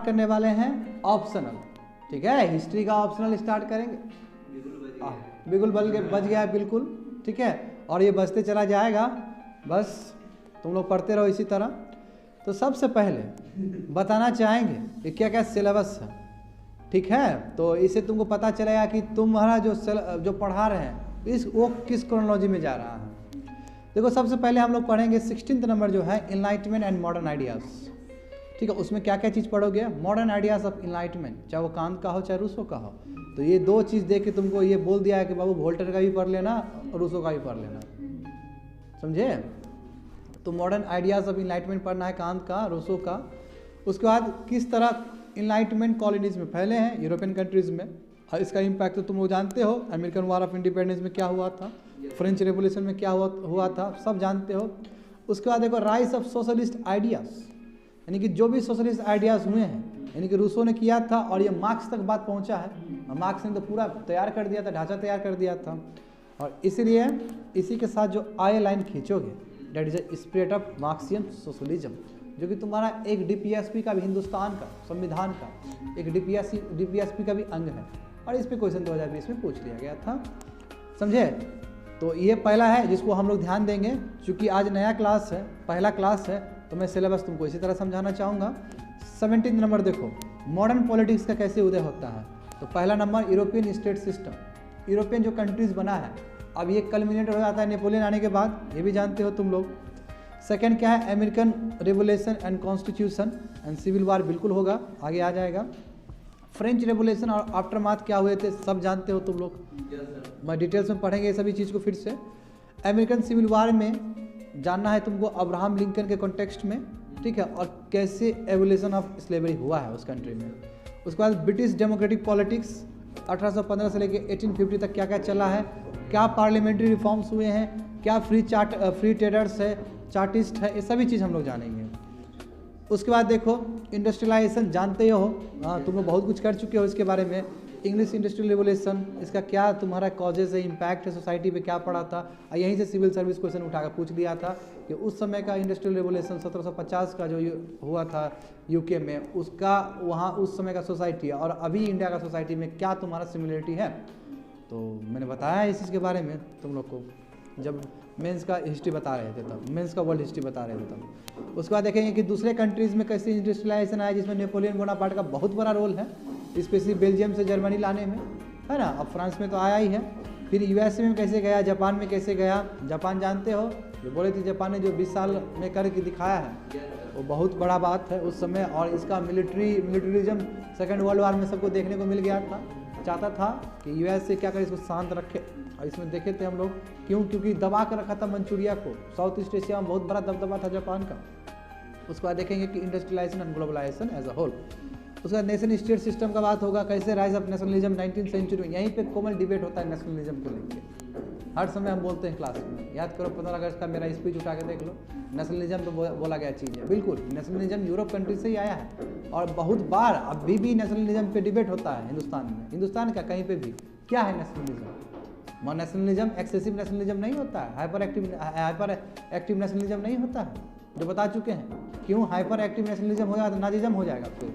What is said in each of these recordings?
करने वाले हैं ऑप्शनल, ठीक है। हिस्ट्री का ऑप्शनल स्टार्ट करेंगे। बिल्कुल बच गया है, बिल्कुल ठीक है, और ये बचते चला जाएगा, बस तुम लोग पढ़ते रहो इसी तरह। तो सबसे पहले बताना चाहेंगे कि क्या क्या सिलेबस है, ठीक है। तो इससे तुमको पता चलेगा कि तुम्हारा जो पढ़ा रहे हैं वो किस क्रोनोलॉजी में जा रहा है। देखो सबसे पहले हम लोग पढ़ेंगे 16th नंबर जो है इनलाइटमेंट एंड मॉडर्न आइडियाज़, ठीक है। उसमें क्या क्या चीज़ पढ़ोगे? मॉडर्न आइडियाज़ ऑफ इनलाइटमेंट, चाहे वो कांत का हो चाहे रूसो का हो। तो ये दो चीज़ देख के तुमको ये बोल दिया है कि बाबू वोल्टेयर का भी पढ़ लेना और रूसो का भी पढ़ लेना, समझे। तो मॉडर्न आइडियाज़ ऑफ इनलाइटमेंट पढ़ना है, कांत का, रूसो का। उसके बाद किस तरह इनलाइटमेंट कॉलोनीज में फैले हैं यूरोपियन कंट्रीज़ में, इसका इम्पैक्ट तो तुम लोग जानते हो। अमेरिकन वॉर ऑफ इंडिपेंडेंस में क्या हुआ था, फ्रेंच रेवोल्यूशन में क्या हुआ था, सब जानते हो। उसके बाद देखो राइज ऑफ सोशलिस्ट आइडियाज़, यानी कि जो भी सोशलिस्ट आइडियाज़ हुए हैं, यानी कि रूसो ने किया था और ये मार्क्स तक बात पहुंचा है, और मार्क्स ने तो पूरा तैयार कर दिया था, ढांचा तैयार कर दिया था। और इसलिए इसी के साथ जो आए लाइन खींचोगे, that is a spirit of Marxian socialism, जो कि तुम्हारा एक डीपीएसपी का भी, हिंदुस्तान का संविधान का एक डीपीएसपी का भी अंग है। और इस पर क्वेश्चन 2020 में पूछ लिया गया था, समझे। तो ये पहला है जिसको हम लोग ध्यान देंगे, क्योंकि आज नया क्लास है, पहला क्लास है, तो मैं सिलेबस तुमको इसी तरह समझाना चाहूँगा। 17 नंबर देखो मॉडर्न पॉलिटिक्स का कैसे उदय होता है। तो पहला number European state system, European जो कंट्रीज़ बना है, अब ये कल्मिनेट हो जाता है नेपोलियन आने के बाद, ये भी जानते हो तुम लोग। सेकंड क्या है? American revolution and constitution and civil war, बिल्कुल होगा, आगे आ जाएगा। फ्रेंच रेवोल्यूशन और आफ्टरमाथ क्या हुए थे, सब जानते हो तुम लोग, मैं डिटेल्स में पढ़ेंगे ये सभी चीज़ को फिर से। अमेरिकन सिविल वार में जानना है तुमको अब्राहम लिंकन के कॉन्टेक्स्ट में, ठीक है, और कैसे एवोल्यूशन ऑफ स्लेवरी हुआ है उस कंट्री में। उसके बाद ब्रिटिश डेमोक्रेटिक पॉलिटिक्स 1815 से लेकर 1850 तक क्या क्या चला है, क्या पार्लियामेंट्री रिफॉर्म्स हुए हैं, क्या फ्री ट्रेडर्स है, चार्टिस्ट है, ये सभी चीज़ हम लोग जानेंगे। उसके बाद देखो इंडस्ट्रियलाइजेशन जानते हो, हाँ तुम लोग बहुत कुछ कर चुके हो इसके बारे में। इंग्लिश इंडस्ट्रियल रिवोल्यूशन, इसका क्या तुम्हारा कॉजेज है, इम्पैक्ट है सोसाइटी पे, क्या पड़ा था। यहीं से सिविल सर्विस क्वेश्चन उठाकर पूछ लिया था कि उस समय का इंडस्ट्रियल रिवोल्यूशन 1750 का जो हुआ था यूके में, उसका वहाँ उस समय का सोसाइटी और अभी इंडिया का सोसाइटी में क्या तुम्हारा सिमिलरिटी है। तो मैंने बताया इस चीज़ के बारे में तुम लोग को जब मेंस का हिस्ट्री बता रहे थे, तब मेंस का वर्ल्ड हिस्ट्री बता रहे थे तब। उसके बाद देखेंगे कि दूसरे कंट्रीज़ में कैसे इंडस्ट्रियलाइजेशन आया, जिसमें नेपोलियन बोनापार्ट का बहुत बड़ा रोल है, स्पेशली बेल्जियम से जर्मनी लाने में, है ना। अब फ्रांस में तो आया ही है, फिर यूएसए में कैसे गया, जापान में कैसे गया। जापान जानते हो, जो बोले थे जापान ने जो 20 साल में करके दिखाया है, वो बहुत बड़ा बात है उस समय। और इसका मिलिट्रिज्म सेकेंड वर्ल्ड वॉर में सबको देखने को मिल गया था। चाहता था कि यूएसए क्या करे, इसको शांत रखे। और इसमें देखे थे हम लोग क्योंकि दबा कर रखा था मंचूरिया को, साउथ ईस्ट एशिया में बहुत बड़ा दबदबा था जापान का। उसके बाद देखेंगे कि industrialisation and globalisation as a whole. उसके बाद नेशन स्टेट सिस्टम का बात होगा, कैसे rise of nationalism 19th century में। यहीं पे कॉमन डिबेट होता है नेशनलिज्म को लेकर, हर समय हम बोलते हैं क्लास में, याद करो 15 अगस्त का मेरा स्पीच उठा के देख लो, नेशनलिज्म तो बोला गया चीज़ है। बिल्कुल नेशनलिज्म यूरोप कंट्री से ही आया है, और बहुत बार अभी भी नेशनलिज्म पे डिबेट होता है हिंदुस्तान में। हिंदुस्तान का कहीं पे भी क्या है नेशनलिज्म, नेशनलिज्म एक्सेसिव नेशनलिज्म नहीं होता है, हाइपर एक्टिव नेशनलिज्म नहीं होता है, जो बता चुके हैं। क्यों हाइपर एक्टिव नेशनलिज्म हो जाएगा तो नाजिज्म हो जाएगा फिर,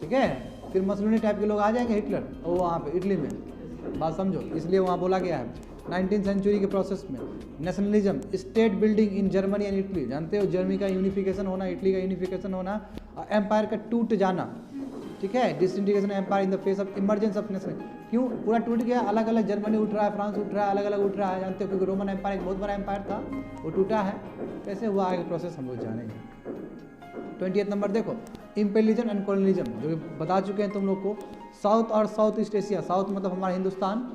ठीक है। फिर मसलूनी टाइप के लोग आ जाएंगे, हिटलर वो वहाँ पे इटली में, बात समझो, इसलिए वहाँ बोला गया है 19th सेंचुरी के प्रोसेस में। Nationalism state building in Germany and Italy, जानते हो जर्मनी का यूनिफिकेशन होना, इटली का यूनिफिकेशन होना, और एम्पायर का टूट जाना, ठीक है। Disintegration empire in the face of emergence of nation. क्यों पूरा टूट गया, अलग अलग जर्मनी उठ रहा है, फ्रांस उठ रहा है, अलग अलग उठ रहा है, जानते हो, क्योंकि रोमन एम्पायर एक बहुत बड़ा एम्पायर था, वो टूटा है। कैसे हुआ आगे प्रोसेस हम लोग जानेंगे। 20th नंबर देखो इम्पेरियलिज्म एंड कॉलोनिज्म, जो बता चुके हैं तुम लोग को। साउथ और साउथ ईस्ट एशिया, साउथ मतलब हमारा हिंदुस्तान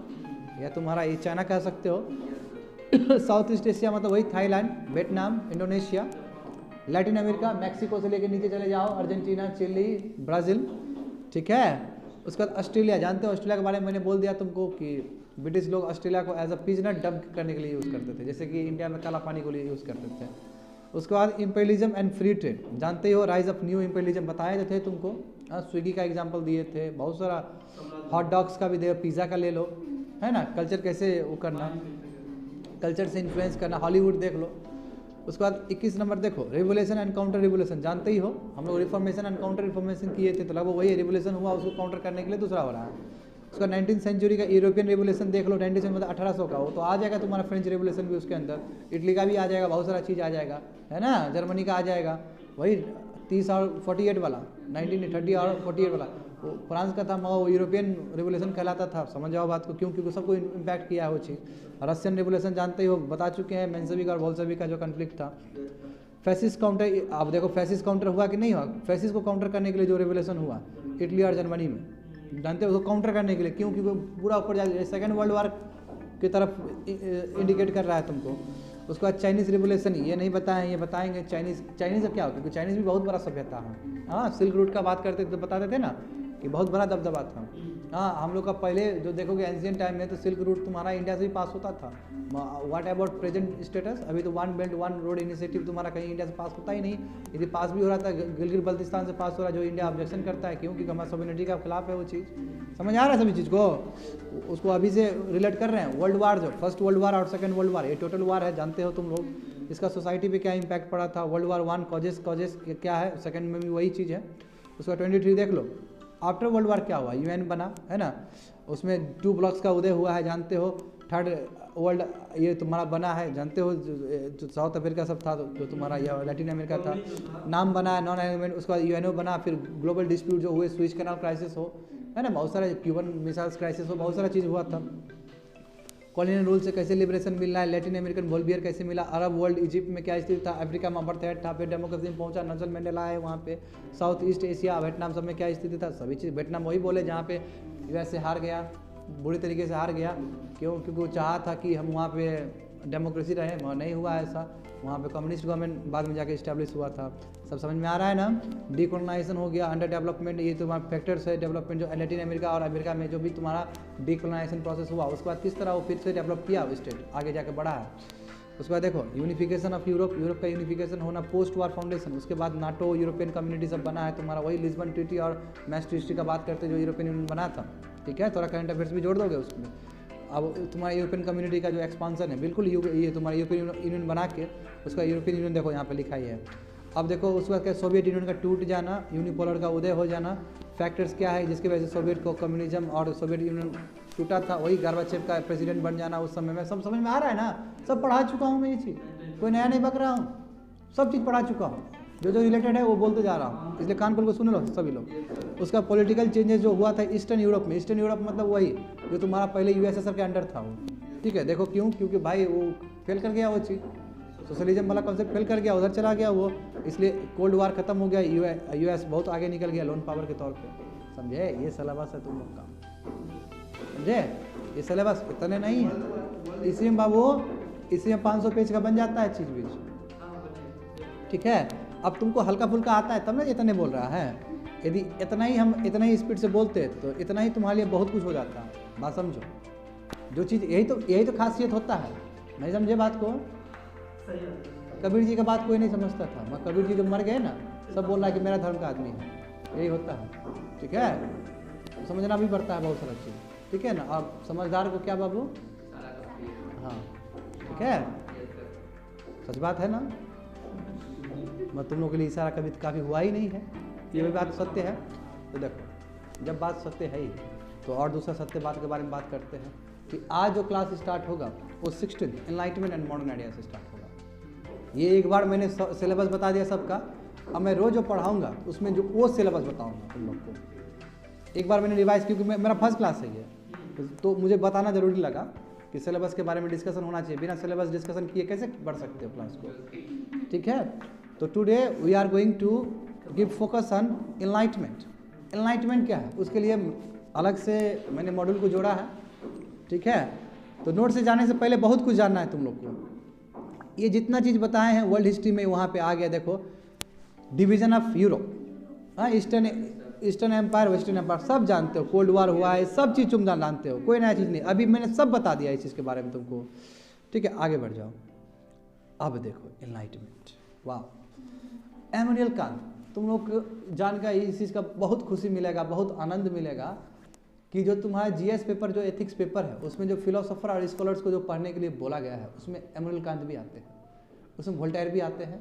या तुम्हारा ये चाइना कह सकते हो। साउथ ईस्ट एशिया मतलब वही Thailand, Vietnam, Indonesia. Latin America Mexico से लेकर नीचे चले जाओ, अर्जेंटीना, चिली, ब्राज़ील, ठीक है। उसके बाद ऑस्ट्रेलिया, जानते हो ऑस्ट्रेलिया के बारे में मैंने बोल दिया तुमको कि ब्रिटिश लोग ऑस्ट्रेलिया को एज अ पिजनर डब करने के लिए यूज़ करते थे, जैसे कि इंडिया में काला पानी के लिए यूज़ करते थे। उसके बाद इम्पेरियलिज्म एंड फ्री ट्रेड, जानते हो राइज ऑफ न्यू इम्पेरियलिज्म बताए थे तुमको, स्विगी का एग्जांपल दिए थे, बहुत सारा हॉट डॉग्स का भी दे, पिज़्ज़ा का ले लो, है ना। कल्चर कैसे वो करना, कल्चर से इन्फ्लुएंस करना, हॉलीवुड देख लो। उसके बाद 21 नंबर देखो, रिवोल्यूशन एंड काउंटर रिवोल्यूशन, जानते ही हो हम लोग रिफॉर्मेशन एंड काउंटर रिफॉर्मेशन किए थे, तो लगभग वही रिवोल्यूशन हुआ, उसको काउंटर करने के लिए दूसरा हो रहा है। उसका 19th सेंचुरी का यूरोपियन रिवोल्यूशन देख लो, 19 मतलब 1800 का, वो तो आ जाएगा तुम्हारा फ्रेंच रिवोल्यूशन भी उसके अंदर, इटली का भी आ जाएगा, बहुत सारा चीज़ आ जाएगा, है ना, जर्मनी का आ जाएगा, वही 30 और 48 वाला, 1930 और 48 वाला, वो फ्रांस का था, मगर वो यूरोपियन रिवोल्यूशन कहलाता था। समझ जाओ बात को, क्यों, क्योंकि सबको इम्पैक्ट किया है वो चीज़। रशियन रिवोल्यूशन जानते ही हो, बता चुके हैं, मेंशेविक और बोल्शेविक का जो कन्फ्लिक्ट था। फैसिस्ट काउंटर, आप देखो फैसिस्ट काउंटर हुआ कि नहीं हुआ, फैसिस्ट को काउंटर करने के लिए जो रिवोल्यूशन हुआ इटली और जर्मनी में, जानते हो, उसको काउंटर करने के लिए, क्यों, क्योंकि पूरा ऊपर जाए, सेकेंड वर्ल्ड वार की तरफ इंडिकेट कर रहा है तुमको। उसके बाद चाइनीज़ रिवोल्यूशन, ये नहीं बताएं, ये बताएंगे चाइनीज़ का क्या होता है, क्योंकि चाइनीज़ भी बहुत बड़ा सभ्यता है। हाँ, सिल्क रूट का बात करते तो बताते थे ना कि बहुत बड़ा दबदबा था। हाँ, हम लोग का पहले जो देखोगे एंशिएंट टाइम में तो सिल्क रूट तुम्हारा इंडिया से भी पास होता था। व्हाट अबाउट प्रेजेंट स्टेटस, अभी तो one belt one road initiative तुम्हारा कहीं इंडिया से पास होता ही नहीं। यदि पास भी हो रहा था, गिलगित बल्तिस्तान से पास हो रहा है, जो इंडिया ऑब्जेक्शन करता है, क्योंकि हमारा सॉवरेनिटी का खिलाफ है वो चीज़। समझ आ रहा है सभी चीज़ को, उसको अभी से रिलेट कर रहे हैं। वर्ल्ड वार, जो फर्स्ट वर्ल्ड वार और सेकेंड वर्ल्ड वार, ये टोटल वार है, जानते हो तुम लोग। इसका सोसाइटी पे क्या इम्पैक्ट पड़ा था। वर्ल्ड वार 1 कॉजेस क्या है, सेकेंड में भी वही चीज़ है। उसका 23 देख लो। आफ्टर वर्ल्ड वार क्या हुआ, यूएन बना, है ना, उसमें 2 ब्लॉक्स का उदय हुआ है, जानते हो। थर्ड वर्ल्ड ये तुम्हारा बना है, जानते हो, जो साउथ अफ्रीका सब था, जो तुम्हारा या लैटिन अमेरिका था, नाम बना है, नॉन एलिमेंट। उसके बाद यूएनओ बना, फिर ग्लोबल डिस्प्यूट जो हुए, स्विच कैनाल क्राइसिस हो, है ना, बहुत सारे क्यूबन मिसाइल्स क्राइसिस हो, बहुत सारा चीज़ हुआ था। कॉलोनियल रूल से कैसे लिबरेशन मिल रहा है, लैटिन अमेरिकन बोल्बियर कैसे मिला, अरब वर्ल्ड, इजिप्ट में क्या स्थिति था, अफ्रीका में अपार्थाइड था, फिर डेमोक्रेसी में पहुंचा, नेल्सन मंडेला है वहाँ पे, साउथ ईस्ट एशिया, वियतनाम सब में क्या स्थिति था, सभी चीज़। वियतनाम वही बोले जहाँ पे यूएस से हार गया, बुरी तरीके से हार गया, क्यों, क्योंकि वो चाहा था कि हम वहाँ पे डेमोक्रेसी रहे, मगर नहीं हुआ ऐसा। वहाँ पे कम्युनिस्ट गवर्नमेंट बाद में जाके इस्टेब्लिश हुआ था। सब समझ में आ रहा है ना। डीकोलोनाइजेशन हो गया, अंडर डेवलपमेंट, ये तुम्हारा फैक्टर्स है डेवलपमेंट, जो लैटिन अमेरिका और अमेरिका में जो भी तुम्हारा डीकोलोनाइजेशन प्रोसेस हुआ, उसके बाद किस तरह वो फिर से डेवलप किया वो स्टेट, आगे जाके बढ़ा है। उसके बाद देखो यूनिफिकेशन ऑफ यूरोप, यूरोप का यूनिफिकेशन होना, पोस्ट वार फाउंडेशन, उसके बाद नाटो, यूरोपियन कम्युनिटी सब बना है तुम्हारा, वही लिस्बन ट्रीटी और मैस्ट्रिक्ट का बात करते जो यूरोपियन यूनियन बना था। ठीक है, थोड़ा करंट अफेयर्स भी जोड़ दोगे उसमें। अब तुम्हारा यूरोपियन कम्युनिटी का जो एक्सपांसन है, बिल्कुल ये तुम्हारा यूरोपियन यूनियन बना के उसका यूरोपियन यूनियन देखो यहाँ पे लिखा ही है। अब देखो उसके बाद क्या, सोवियत यूनियन का टूट जाना, यूनिपोलर का उदय हो जाना, फैक्टर्स क्या है जिसकी वजह से सोवियत को कम्युनिज्म और सोवियत यूनियन टूटा था, वही गोर्बाचेव का प्रेसिडेंट बन जाना उस समय में। सब समझ में आ रहा है ना, सब पढ़ा चुका हूँ मैं ये चीज़, कोई नया नहीं बक रहा हूँ, सब चीज़ पढ़ा चुका हूँ, जो रिलेटेड है वो बोलते जा रहा हूँ, इसलिए कान खोल को सुन लो सभी लोग। उसका पॉलिटिकल चेंजेस जो हुआ था ईस्टर्न यूरोप में, ईस्टर्न यूरोप मतलब वही जो तुम्हारा पहले यूएसएसआर के अंडर था वो। ठीक है, देखो क्यों, क्योंकि भाई वो फेल कर गया वो चीज़, सोशलिज्म वाला कॉन्सेप्ट फेल कर गया, उधर चला गया वो, इसलिए कोल्ड वार खत्म हो गया, यूएस बहुत आगे निकल गया लोन पावर के तौर पे। समझे, ये सिलेबस है तुम लोग का, समझे, ये सिलेबस इतने नहीं है, इसी में बाबू, इसी में 500 पेज का बन जाता है चीज़ बीज। ठीक है, अब तुमको हल्का फुल्का आता है तब ना इतने बोल रहा है। यदि इतना ही हम इतना ही स्पीड से बोलते तो इतना ही तुम्हारे लिए बहुत कुछ हो जाता है। बात समझो, जो चीज़ यही तो खासियत होता है। नहीं समझे बात को, कबीर जी का बात कोई नहीं समझता था, मगर कबीर जी जब मर गए ना, सब बोल रहा है कि मेरा धर्म का आदमी है, यही होता है। ठीक है, समझना भी पड़ता है बहुत सारा चीज़। ठीक है ना, अब समझदार को क्या बाबू, हाँ ठीक है, सच बात है ना, मैं तुम लोगों के लिए इशारा कभी काफ़ी हुआ ही नहीं है, ये भी बात सत्य है। तो देखो, जब बात सत्य है ही तो और दूसरा सत्य बात के बारे में बात करते हैं कि आज जो क्लास स्टार्ट होगा वो 16 एनलाइटमेंट एंड मॉडर्न आइडिया से स्टार्ट होगा। ये एक बार मैंने सिलेबस बता दिया सबका, अब मैं रोज़ जो पढ़ाऊँगा उसमें जो वो सिलेबस बताऊँगा तुम लोग को। एक बार मैंने रिवाइज, क्योंकि मेरा फर्स्ट क्लास है ये, तो मुझे बताना ज़रूरी लगा कि सिलेबस के बारे में डिस्कशन होना चाहिए, बिना सिलेबस डिस्कशन किए कैसे बढ़ सकते हो क्लास को। ठीक है, तो today we are going to give focus on enlightenment. Enlightenment क्या है, उसके लिए अलग से मैंने मॉड्यूल को जोड़ा है। ठीक है, तो नोट से जाने से पहले बहुत कुछ जानना है तुम लोग को। ये जितना चीज़ बताए हैं वर्ल्ड हिस्ट्री में वहाँ पे आ गया। देखो, डिवीज़न ऑफ यूरोप, हाँ, ईस्टर्न एम्पायर, वेस्टर्न एम्पायर, सब जानते हो, कोल्ड वार हुआ है, सब चीज़ तुम जानते हो, कोई नया चीज़ नहीं। अभी मैंने सब बता दिया इस चीज़ के बारे में तुमको। ठीक है, आगे बढ़ जाओ। अब देखो एनलाइटमेंट, वाह, इमैनुएल कांट, तुम लोग को जानकर इस चीज़ का बहुत खुशी मिलेगा, बहुत आनंद मिलेगा कि जो तुम्हारा जीएस पेपर, जो एथिक्स पेपर है, उसमें जो फिलोसोफर और स्कॉलर्स को जो पढ़ने के लिए बोला गया है, उसमें इमैनुएल कांट भी आते हैं। उसमें वोल्टेयर भी आते हैं,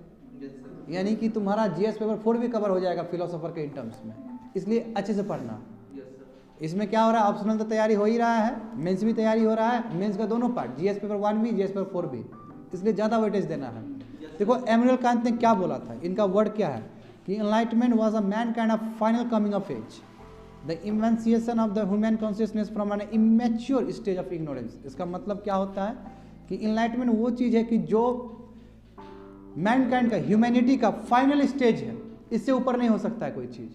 यानी कि तुम्हारा जीएस पेपर 4 भी कवर हो जाएगा फिलोसोफर के इन टर्म्स में, इसलिए अच्छे से पढ़ना। इसमें क्या हो रहा है, ऑप्शनल तो तैयारी हो ही रहा है, मेंस भी तैयारी हो रहा है, मेंस का दोनों पार्ट, जीएस पेपर 1 भी, जीएस पेपर 4 भी, इसलिए ज़्यादा वेटेज देना है। देखो इमैनुअल कांत ने क्या बोला था, इनका वर्ड क्या है कि enlightenment was a mankind of final coming of age, the emancipation of the human consciousness from an immature stage of ignorance. इसका मतलब क्या होता है कि एनलाइटमेंट वो चीज़ है कि जो मैनकाइंड का, ह्यूमैनिटी का फाइनल स्टेज है, इससे ऊपर नहीं हो सकता है कोई चीज़,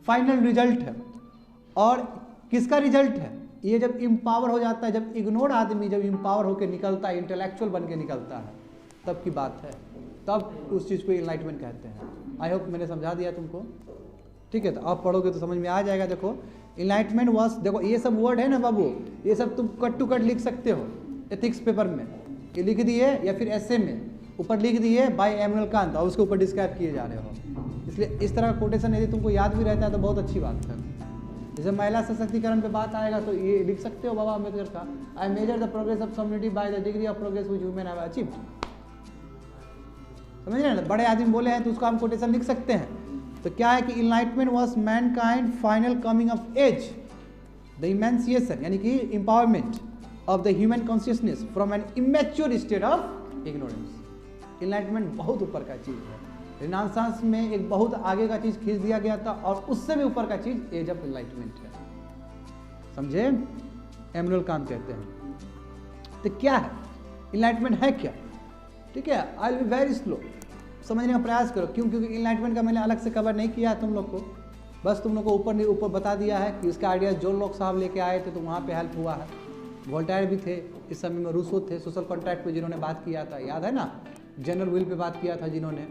फाइनल रिजल्ट है। और किसका रिजल्ट है, ये जब इम्पावर हो जाता है, जब इग्नोर्ड आदमी जब इम्पावर होकर निकलता है, इंटेलेक्चुअल बन के निकलता है, तब की बात है, तब उस चीज़ को एनलाइटमेंट कहते हैं। आई होप मैंने समझा दिया तुमको, ठीक है। तो आप पढ़ोगे तो समझ में आ जाएगा। देखो एनलाइटमेंट वाज, देखो ये सब वर्ड है ना बाबू, ये सब तुम कट टू कट लिख सकते हो एथिक्स पेपर में, ये लिख दिए या फिर ऐसे में ऊपर लिख दिए बाय इमैनुअल कांत और उसके ऊपर डिस्क्राइब किए जा रहे हो। इसलिए इस तरह का कोटेशन यदि तुमको याद भी रहता है तो बहुत अच्छी बात है। जैसे महिला सशक्तिकरण पे बात आएगा तो ये लिख सकते हो बाबा अम्बेडकर का, I measure the progress of community by the degree of progress which human have achieved. समझ रहे हैं, बड़े आदमी बोले हैं तो उसको हम कोटेशन लिख सकते हैं। तो क्या है कि enlightenment was mankind final coming of age, the emancipation यानी कि empowerment of the human consciousness from an immature state of ignorance. Enlightenment बहुत ऊपर का चीज़ है, रिनासांस में एक बहुत आगे का चीज़ खींच दिया गया था और उससे भी ऊपर का चीज़ एज ऑफ एनलाइटमेंट है। समझे, इमैनुअल कांत कहते हैं। तो क्या है एनलाइटमेंट, है क्या, ठीक है। आई विल बी वेरी स्लो, समझने का प्रयास करो। क्यों, क्योंकि एनलाइटमेंट का मैंने अलग से कवर नहीं किया तुम लोग को, बस तुम लोग को ऊपर बता दिया है कि इसका आइडिया जॉन लॉक साहब लेके आए थे तो वहाँ पे हेल्प हुआ है। वोल्टेयर भी थे इस समय में, रूसो थे सोशल कॉन्ट्रैक्ट पे जिन्होंने बात किया था, याद है ना, जनरल विल पे बात किया था जिन्होंने,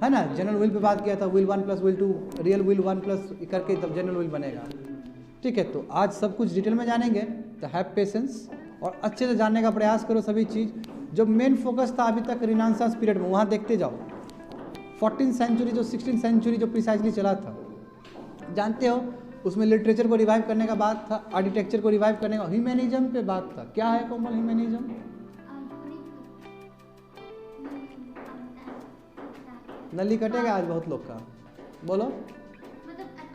है ना, जनरल विल पे बात किया था, विल 1 + विल 2, रियल विल 1+ करके तब जनरल विल बनेगा, ठीक है। तो आज सब कुछ डिटेल में जानेंगे, तो हैव पेशेंस और अच्छे से जानने का प्रयास करो सभी चीज़। जो मेन फोकस था अभी तक रिनासांस पीरियड में, वहाँ देखते जाओ 14th सेंचुरी जो 16th सेंचुरी जो प्रिसाइजली चला था, जानते हो, उसमें लिटरेचर को रिवाइव करने का बात था, आर्किटेक्चर को रिवाइव करने का, ह्यूमैनिज्म पे बात था। क्या है कोमल ह्यूमैनिज्म? नली कटेगा आज बहुत लोग का, बोलो।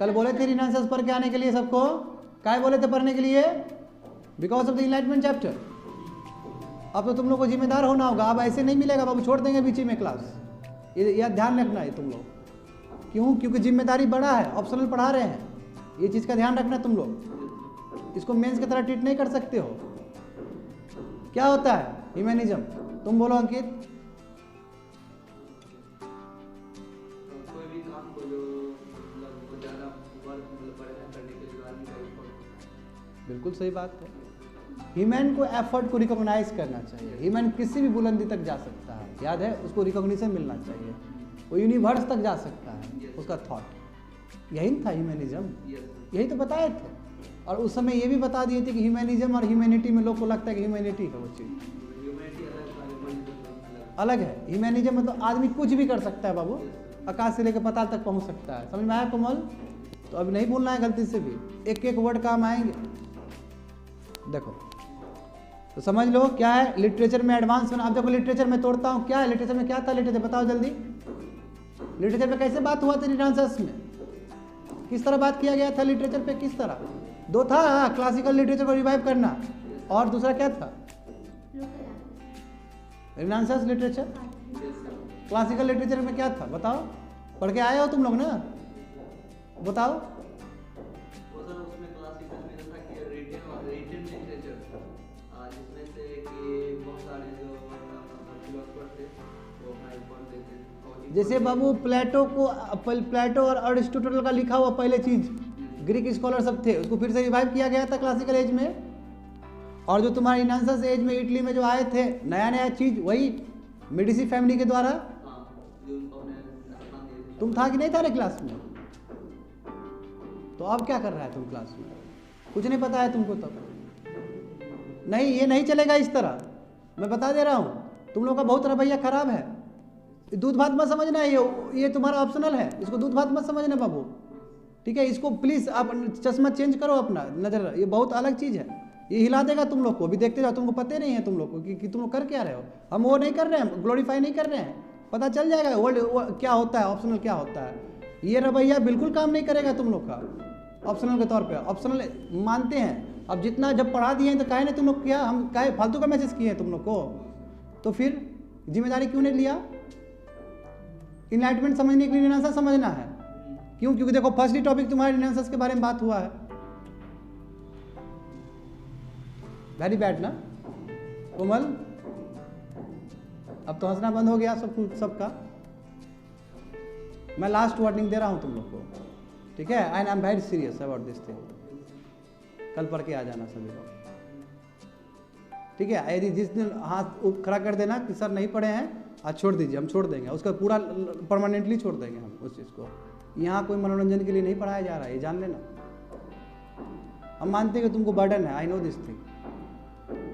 कल बोले थे रिनासांस पढ़ के आने के लिए सबको, क्या बोले थे पढ़ने के लिए? Because of the enlightenment chapter. अब तो तुम लोग को जिम्मेदार होना होगा, अब ऐसे नहीं मिलेगा बाबू, छोड़ देंगे बीच में क्लास, ये ध्यान रखना है तुम लोग। क्यों? क्योंकि जिम्मेदारी बड़ा है, ऑप्शनल पढ़ा रहे हैं, ये चीज़ का ध्यान रखना तुम लोग। इसको मेंस की तरह ट्रीट नहीं कर सकते हो। क्या होता है ह्यूमैनिज्म, तुम बोलो अंकित। बिल्कुल सही बात है, ह्यूमन को एफर्ट को रिकॉग्नाइज करना चाहिए। ह्यूमन किसी भी बुलंदी तक जा सकता है, याद है, उसको रिकॉग्निशन मिलना चाहिए, वो यूनिवर्स तक जा सकता है, उसका थॉट। यही था ह्यूमैनिज्म, यही तो बताए थे। और उस समय ये भी बता दिए थे कि ह्यूमैनिज्म और ह्यूमैनिटी में लोग को लगता है कि ह्यूमैनिटी है वो चीज़ अलग है। ह्यूमैनिज्म में तो आदमी कुछ भी कर सकता है बाबू, आकाश से लेकर पाताल तक पहुंच सकता है। समझ में आया कोमल? तो अभी नहीं बोलना है गलती से भी, एक एक वर्ड काम आएंगे। देखो तो समझ लो क्या है लिटरेचर में एडवांस होना। अब देखो लिटरेचर में तोड़ता हूँ, क्या है लिटरेचर में, क्या था लिटरेचर, बताओ जल्दी। लिटरेचर में कैसे बात हुआ था रिनासांस में, किस तरह बात किया गया था लिटरेचर पे, किस तरह? दो था, क्लासिकल लिटरेचर को रिवाइव करना, और दूसरा क्या था? रिनासांस लिटरेचर। क्लासिकल लिटरेचर में क्या था बताओ, पढ़ के आए हो तुम लोग ना, बताओ। जैसे बाबू प्लेटो और अरिस्टोटल का लिखा हुआ पहले चीज, ग्रीक स्कॉलर सब थे, उसको फिर से रिवाइव किया गया था क्लासिकल एज में। और जो तुम्हारे रिनासांस एज में इटली में जो आए थे नया नया चीज, वही मेडिसी फैमिली के द्वारा। तुम था कि नहीं था रे क्लास में? तो अब क्या कर रहा है तुम क्लास में? कुछ नहीं पता है तुमको तब? नहीं, ये नहीं चलेगा इस तरह, मैं बता दे रहा हूँ। तुम लोगों का बहुत रवैया खराब है, दूध भात मत समझना, ये तुम्हारा ऑप्शनल है, इसको दूध भात मत समझना बाबू, ठीक है। इसको प्लीज़ आप चश्मा चेंज करो अपना नज़र, ये बहुत अलग चीज़ है। ये हिला देगा तुम लोग को। भी देखते जाओ, तुमको पता ही नहीं है तुम लोग को कि तुम लोग कर क्या रहे हो। हम वो नहीं कर रहे हैं, ग्लोरीफाई नहीं कर रहे हैं, पता चल जाएगा वर्ल्ड क्या होता है, ऑप्शनल क्या होता है। ये रवैया बिल्कुल काम नहीं करेगा तुम लोग का ऑप्शनल के तौर पे। ऑप्शनल मानते हैं, अब जितना जब पढ़ा दिए हैं तो काहे नहीं तुम लोग किया, हम काहे फालतू का मैसेज किए हैं तुम लोग को, तो फिर जिम्मेदारी क्यों नहीं लिया। इनलाइटमेंट समझने के लिए रिनेसांस समझना है। क्यों? क्योंकि देखो फर्स्ट ही टॉपिक तुम्हारे रिनेसांस के बारे में बात हुआ है। वेरी बैड ना कोमल, अब तो हंसना बंद हो गया सबका। मैं लास्ट वार्निंग दे रहा हूं तुम लोग को, ठीक है। And I am very serious about this thing. कल पढ़ के आ जाना सभी लोग, ठीक है। यदि जिस दिन हाथ खड़ा कर देना कि सर नहीं पढ़े हैं, आज छोड़ दीजिए, हम छोड़ देंगे उसका पूरा परमानेंटली छोड़ देंगे हम उस चीज़ को। यहाँ कोई मनोरंजन के लिए नहीं पढ़ाया जा रहा है, ये जान लेना। हम मानते हैं कि तुमको बर्डन है, आई नो दिस थिंग,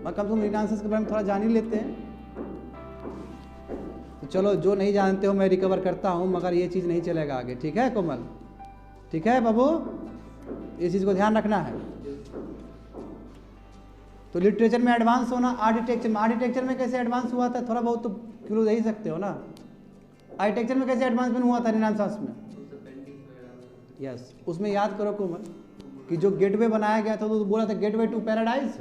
मैं कम से कम रिनेसांस के बारे में थोड़ा जान ही लेते हैं। तो चलो, जो नहीं जानते हो मैं रिकवर करता हूँ, मगर ये चीज़ नहीं चलेगा आगे, ठीक है कोमल, ठीक है बाबू, ये चीज़ को ध्यान रखना है। तो लिटरेचर में एडवांस होना, आर्किटेक्चर में कैसे एडवांस हुआ था, थोड़ा बहुत तो क्लू दे ही सकते हो ना। आर्किटेक्चर में कैसे एडवांसमेंट हुआ था रिनेसांस में? यस, उसमें याद करो कोमल कि जो गेटवे बनाया गया था तो बोला था गेटवे टू पैराडाइज,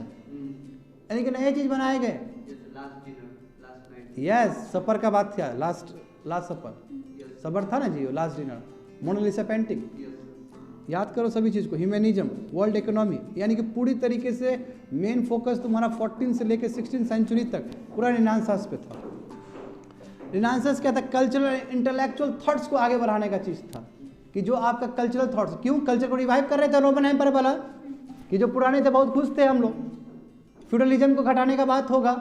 यानी कि नए चीज बनाए गए। यस, सफर का बात था, लास्ट सफर था ना जी, लास्ट डिनर, मोनालिसा पेंटिंग। याद करो सभी चीज़ को। ह्यूमैनिज्म, वर्ल्ड इकोनॉमी, यानी कि पूरी तरीके से मेन फोकस तुम्हारा 14 से लेकर 16 सेंचुरी तक पूरा रिनेसांस पे था। रिनेसांस क्या था? कल्चरल इंटेलेक्चुअल थॉट्स को आगे बढ़ाने का चीज़ था, कि जो आपका कल्चरल थॉट्स, क्यों कल्चर को रिवाइव कर रहे थे रोमन एम्पायर वाला, कि जो पुराने थे बहुत खुश थे हम लोग। फ्यूडलिज्म को घटाने का बात होगा,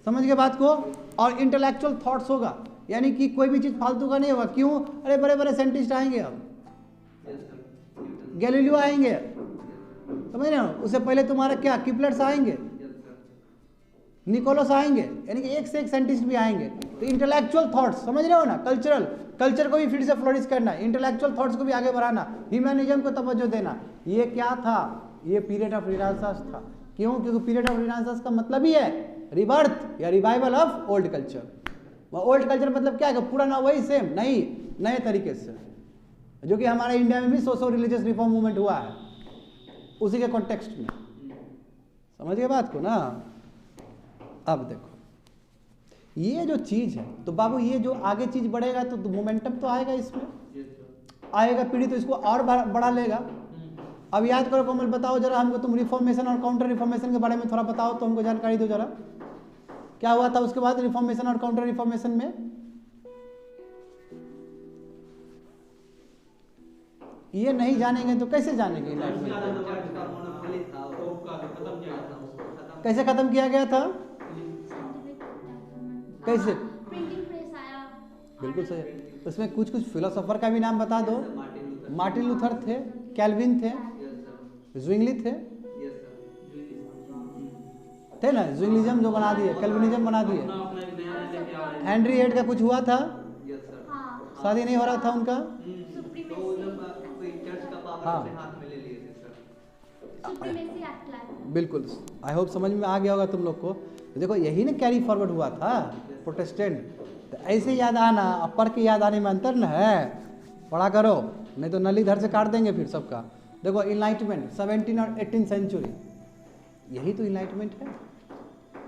समझ गए बात को, और इंटेलेक्चुअल थॉट्स होगा, यानी कि कोई भी चीज़ फालतू का नहीं होगा। क्यों? अरे बड़े बड़े साइंटिस्ट आएंगे, अब गैलीलियो आएंगे, समझ रहे हो, उससे पहले तुम्हारा क्या किपलर्स आएंगे, निकोलस आएंगे, यानी कि एक से एक साइंटिस्ट भी आएंगे। तो इंटेलेक्चुअल थॉट्स, समझ रहे हो ना, कल्चर को भी फिर से फ्लोरिश करना, इंटेलेक्चुअल थॉट्स को भी आगे बढ़ाना, ह्यूमैनिज्म को तवज्जो देना, ये क्या था? ये पीरियड ऑफ रिनेसांस था। क्यों? क्योंकि पीरियड ऑफ रिनेसांस का मतलब ही है रिबर्थ या revival of old culture. Old culture मतलब क्या है? पुराना वही सेम, नहीं नए तरीके से, जो कि हमारे इंडिया में भी सोशो रिलीजियस रिफॉर्म मूवमेंट हुआ है, उसी के कॉन्टेक्स्ट में। समझ गए बात को ना। अब देखो ये जो चीज है, तो बाबू ये जो आगे चीज बढ़ेगा तो मोमेंटम तो आएगा, इसमें आएगा पीढ़ी, तो इसको और बढ़ा लेगा। अब याद करो कोमल, बताओ जरा हमको, तुम रिफॉर्मेशन और काउंटर रिफॉर्मेशन के बारे में थोड़ा बताओ, तो हमको जानकारी दो जरा, क्या हुआ था उसके बाद रिफॉर्मेशन और काउंटर रिफॉर्मेशन में? ये नहीं जानेंगे तो कैसे जानेंगे इनलाइटमेंट? कैसे खत्म किया गया था? कैसे? बिल्कुल सही। उसमें कुछ फिलोसोफर का भी नाम बता दो। मार्टिन लूथर थे, कैल्विन थे, ज़्विंगली थे ना, ज़्विंगलिज्म जो बना दिए, कैल्विनिज्म बना दिए। हेनरी VIII का कुछ हुआ था, शादी नहीं हो रहा था उनका, हाँ बिल्कुल। आई होप समझ में आ गया होगा तुम लोग को। देखो यही ना कैरी फॉरवर्ड हुआ था प्रोटेस्टेंट। तो ऐसे याद आना और पढ़ के याद आने में अंतर न है। पढ़ा करो, नहीं तो नली इधर से काट देंगे फिर सबका। देखो इनलाइटमेंट 17 और 18 सेंचुरी, यही तो इनलाइटमेंट है।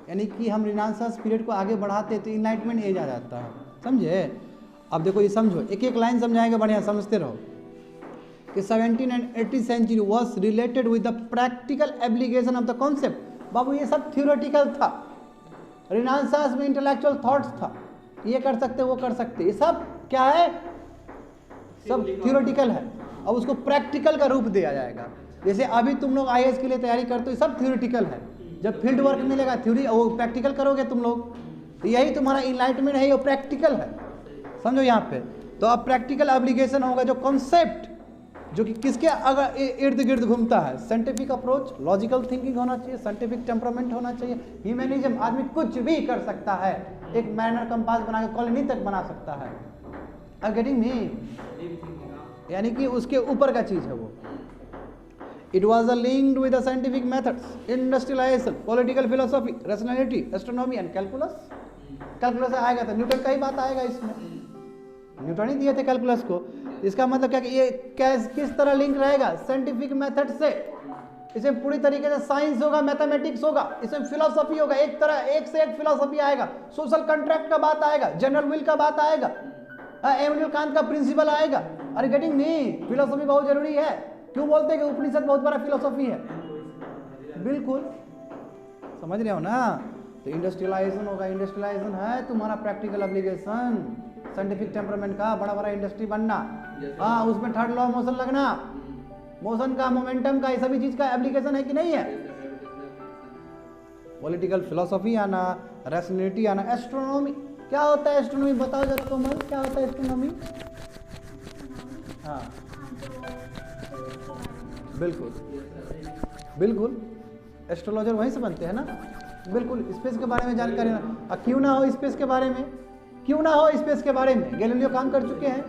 यानी कि हम रिनेसांस पीरियड को आगे बढ़ाते तो इनलाइटमेंट एज आ जाता है, समझे। अब देखो ये समझो, एक एक लाइन समझाएंगे, बढ़िया समझते रहो कि 17 and 18 century was related with the practical application of the concept. बाबू ये सब थ्योरेटिकल था, रिनेसांस में इंटेलेक्चुअल थॉट्स था, ये कर सकते वो कर सकते, ये सब क्या है, सब थ्योरेटिकल है। अब उसको प्रैक्टिकल का रूप दिया जाएगा। जैसे अभी तुम लोग IAS के लिए तैयारी करते हो, ये सब थ्योरेटिकल है। जब फील्ड वर्क मिलेगा थ्योरी, वो प्रैक्टिकल करोगे तुम लोग, तो यही तुम्हारा इनलाइटमेंट है, ये प्रैक्टिकल है, समझो यहाँ पे। तो अब प्रैक्टिकल एप्लीकेशन होगा, जो कॉन्सेप्ट जो कि किसके अगर इर्द गिर्द घूमता है, साइंटिफिक अप्रोच, लॉजिकल थिंकिंग होना चाहिए, साइंटिफिक टेम्परामेंट होना चाहिए, ह्यूमैनिज्म, आदमी कुछ भी कर सकता है, एक मैनर कंपास बना के कॉलोनी तक बना सकता है। Are getting me? यानी कि उसके ऊपर का चीज है वो। It was a linked with the scientific methods, industrialization, political philosophy, rationality, astronomy and calculus. Calculus आएगा तो न्यूटन का ही बात आएगा इसमें, न्यूटन ही दिए थे कैलकुलस को। इसका मतलब क्या कि ये किस तरह लिंक रहेगा, साइंटिफिक मेथड से। इसमें पूरी तरीके से साइंस होगा, मैथमेटिक्स होगा, इसमें फिलोसफी होगा, एक तरह एक से एक फिलोसफी आएगा, सोशल कॉन्ट्रैक्ट का बात आएगा, जनरल विल का बात आएगा, इमैनुअल कांत का प्रिंसिपल आएगा। अरे गेटिंग नहीं, फिलोसफी बहुत जरूरी है। क्यों बोलते हैं कि उपनिषद बहुत बड़ा फिलोसफी है? बिल्कुल समझ रहे हो ना। तो इंडस्ट्रियलाइजेशन होगा, इंडस्ट्रियलाइजेशन है तुम्हारा प्रैक्टिकल एप्लीकेशन, साइंटिफिक टेम्परामेंट का, बड़ा बड़ा इंडस्ट्री बनना, हाँ उसमें थर्ड लॉ मोशन लगना, मोशन का, मोमेंटम का, ये सभी चीज का एप्लीकेशन है कि नहीं है। पॉलिटिकल फिलोसफी आना, रैशनैलिटी आना, एस्ट्रोनॉमी। क्या होता है एस्ट्रोनॉमी, बताओ जरा कोमल, क्या होता है एस्ट्रोनॉमी? हाँ बिल्कुल बिल्कुल, एस्ट्रोलॉजर वहीं से बनते हैं ना। बिल्कुल, स्पेस के बारे में जानकारी ना, क्यों ना हो स्पेस के बारे में, क्यों ना हो स्पेस के बारे में। गैलीलियो काम कर चुके हैं,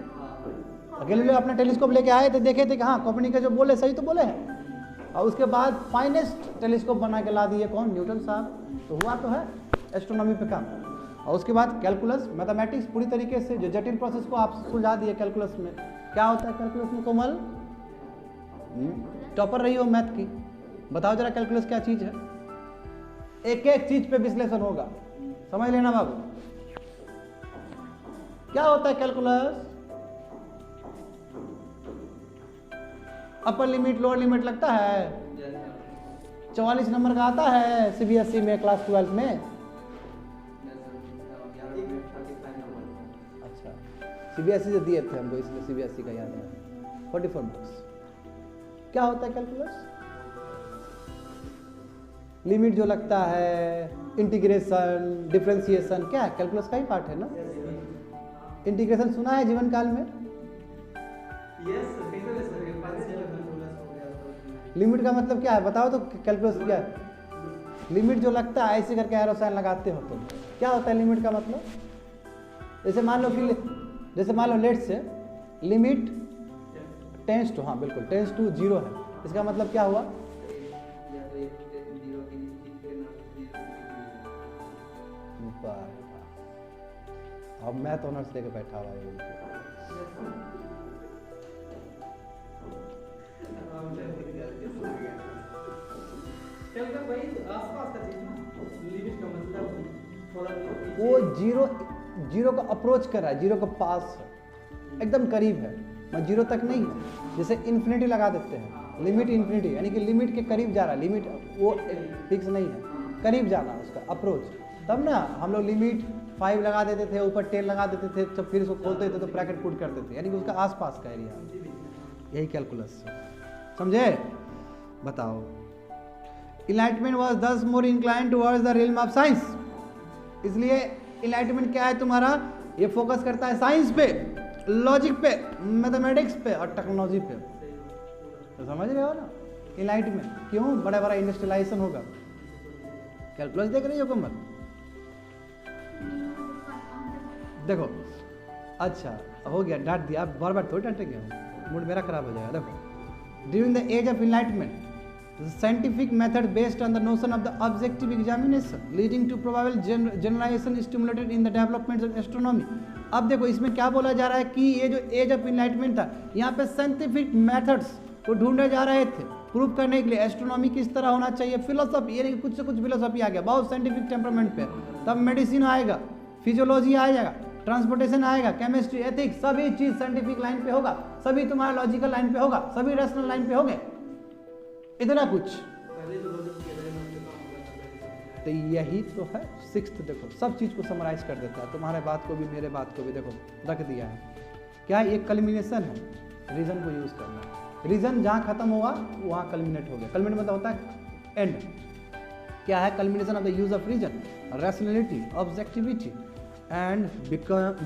गैलीलियो अपना टेलीस्कोप लेके आए थे, देखे थे कि हाँ कोपर्निकस जो बोले सही तो बोले हैं, और उसके बाद फाइनेस्ट टेलीस्कोप बना के ला दिए कौन, न्यूटन साहब। तो हुआ तो है एस्ट्रोनॉमी पे काम। और उसके बाद कैलकुलस, मैथमेटिक्स पूरी तरीके से जो जटिल प्रोसेस को आप सुलझा दिए कैलकुलस में। क्या होता है कैलकुलस में कोमल? टॉपर रही हो मैथ की, बताओ जरा कैलकुलस क्या चीज है। एक एक चीज पे विश्लेषण होगा, समझ लेना बाबू। क्या होता है calculus? Upper limit lower limit लगता है, 44 नंबर का आता है सीबीएसई में क्लास 12 में। अच्छा, सीबीएसई से दिए थे हमको, इसलिए सीबीएसई का याद है। 44 मार्क्स। क्या होता है कैलकुलस? लिमिट जो लगता है, इंटीग्रेशन, डिफरेंशिएशन, क्या कैलकुलस का ही पार्ट है ना। इंटीग्रेशन सुना है जीवन काल में? लिमिट का मतलब क्या है बताओ तो, कैलकुलस क्या है? लिमिट जो लगता है ऐसे करके एरो साइन लगाते हो तो क्या होता है लिमिट का मतलब? जैसे मान लो कि, जैसे मान लो लेट से लिमिट टेंस टू, हाँ बिल्कुल टेंस टू 0 है, इसका मतलब क्या हुआ? अब मैथ ऑनर्स लेके बैठा हुआ है। वो जीरो को अप्रोच कर रहा है, जीरो का पास है, एकदम करीब है, मैं जीरो तक नहीं है। जैसे इन्फिनिटी लगा देते हैं, लिमिट इन्फिनिटी, यानी कि लिमिट के करीब जा रहा है, लिमिट वो फिक्स नहीं है, करीब जाना उसका अप्रोच। तब ना हम लोग लिमिट 5 लगा देते थे, ऊपर 10 लगा देते थे, तो फिर उसको खोलते थे तो ब्रैकेट पुट करते थे, यानी कि उसका आसपास का एरिया। यही कैलकुलस समझे? बताओ। इनलाइटमेंट वाज दस more inclined towards the realm of science. इसलिए इनलाइटमेंट क्या है तुम्हारा? ये फोकस करता है साइंस पे, लॉजिक पे, मैथमेटिक्स पे और टेक्नोलॉजी पे। तो समझ रहे हो ना इनलाइटमेंट क्यों? बड़ा बड़ा इंडस्ट्रियलाइजेशन होगा। कैलकुलस देख रही हो कमल? देखो अच्छा हो गया, डांट दिया, आप बार बार थोड़ी डांटेंगे, मूड मेरा खराब हो जाएगा। देखो, during the age of enlightenment scientific method based on the notion of the objective examination leading to probable generalization stimulated in the development of astronomy। अब देखो इसमें क्या बोला जा रहा है कि ये जो एज ऑफ इनलाइटमेंट था, यहाँ पे साइंटिफिक मेथड्स को ढूंढे जा रहे थे प्रूव करने के लिए एस्ट्रोनॉमी किस तरह होना चाहिए, फिलोसफी, यानी कि कुछ से कुछ फिलोसफी आ गया, बहुत साइंटिफिक टेम्परामेंट पे। तब मेडिसिन आएगा, फिजियोलॉजी आएगा, ट्रांसपोर्टेशन आएगा, केमिस्ट्री, एथिक्स, सभी चीज साइंटिफिक लाइन पे होगा, सभी तुम्हारा लॉजिकल लाइन पे होगा, सभी रैशनल लाइन पे होंगे, इतना कुछ। तो यही तो है सिक्स्थ। देखो सब चीज को समराइज कर देता है, तुम्हारे बात को भी मेरे बात को भी देखो रख दिया है। क्या है? एक कल्मिनेशन है, रीजन को यूज करना। रीजन जहाँ खत्म होगा वहाँ कल्मिनेट हो गया। कल्मिनेट मतलब होता है एंड। क्या है? Culmination of the use of reason, rationality, objectivity and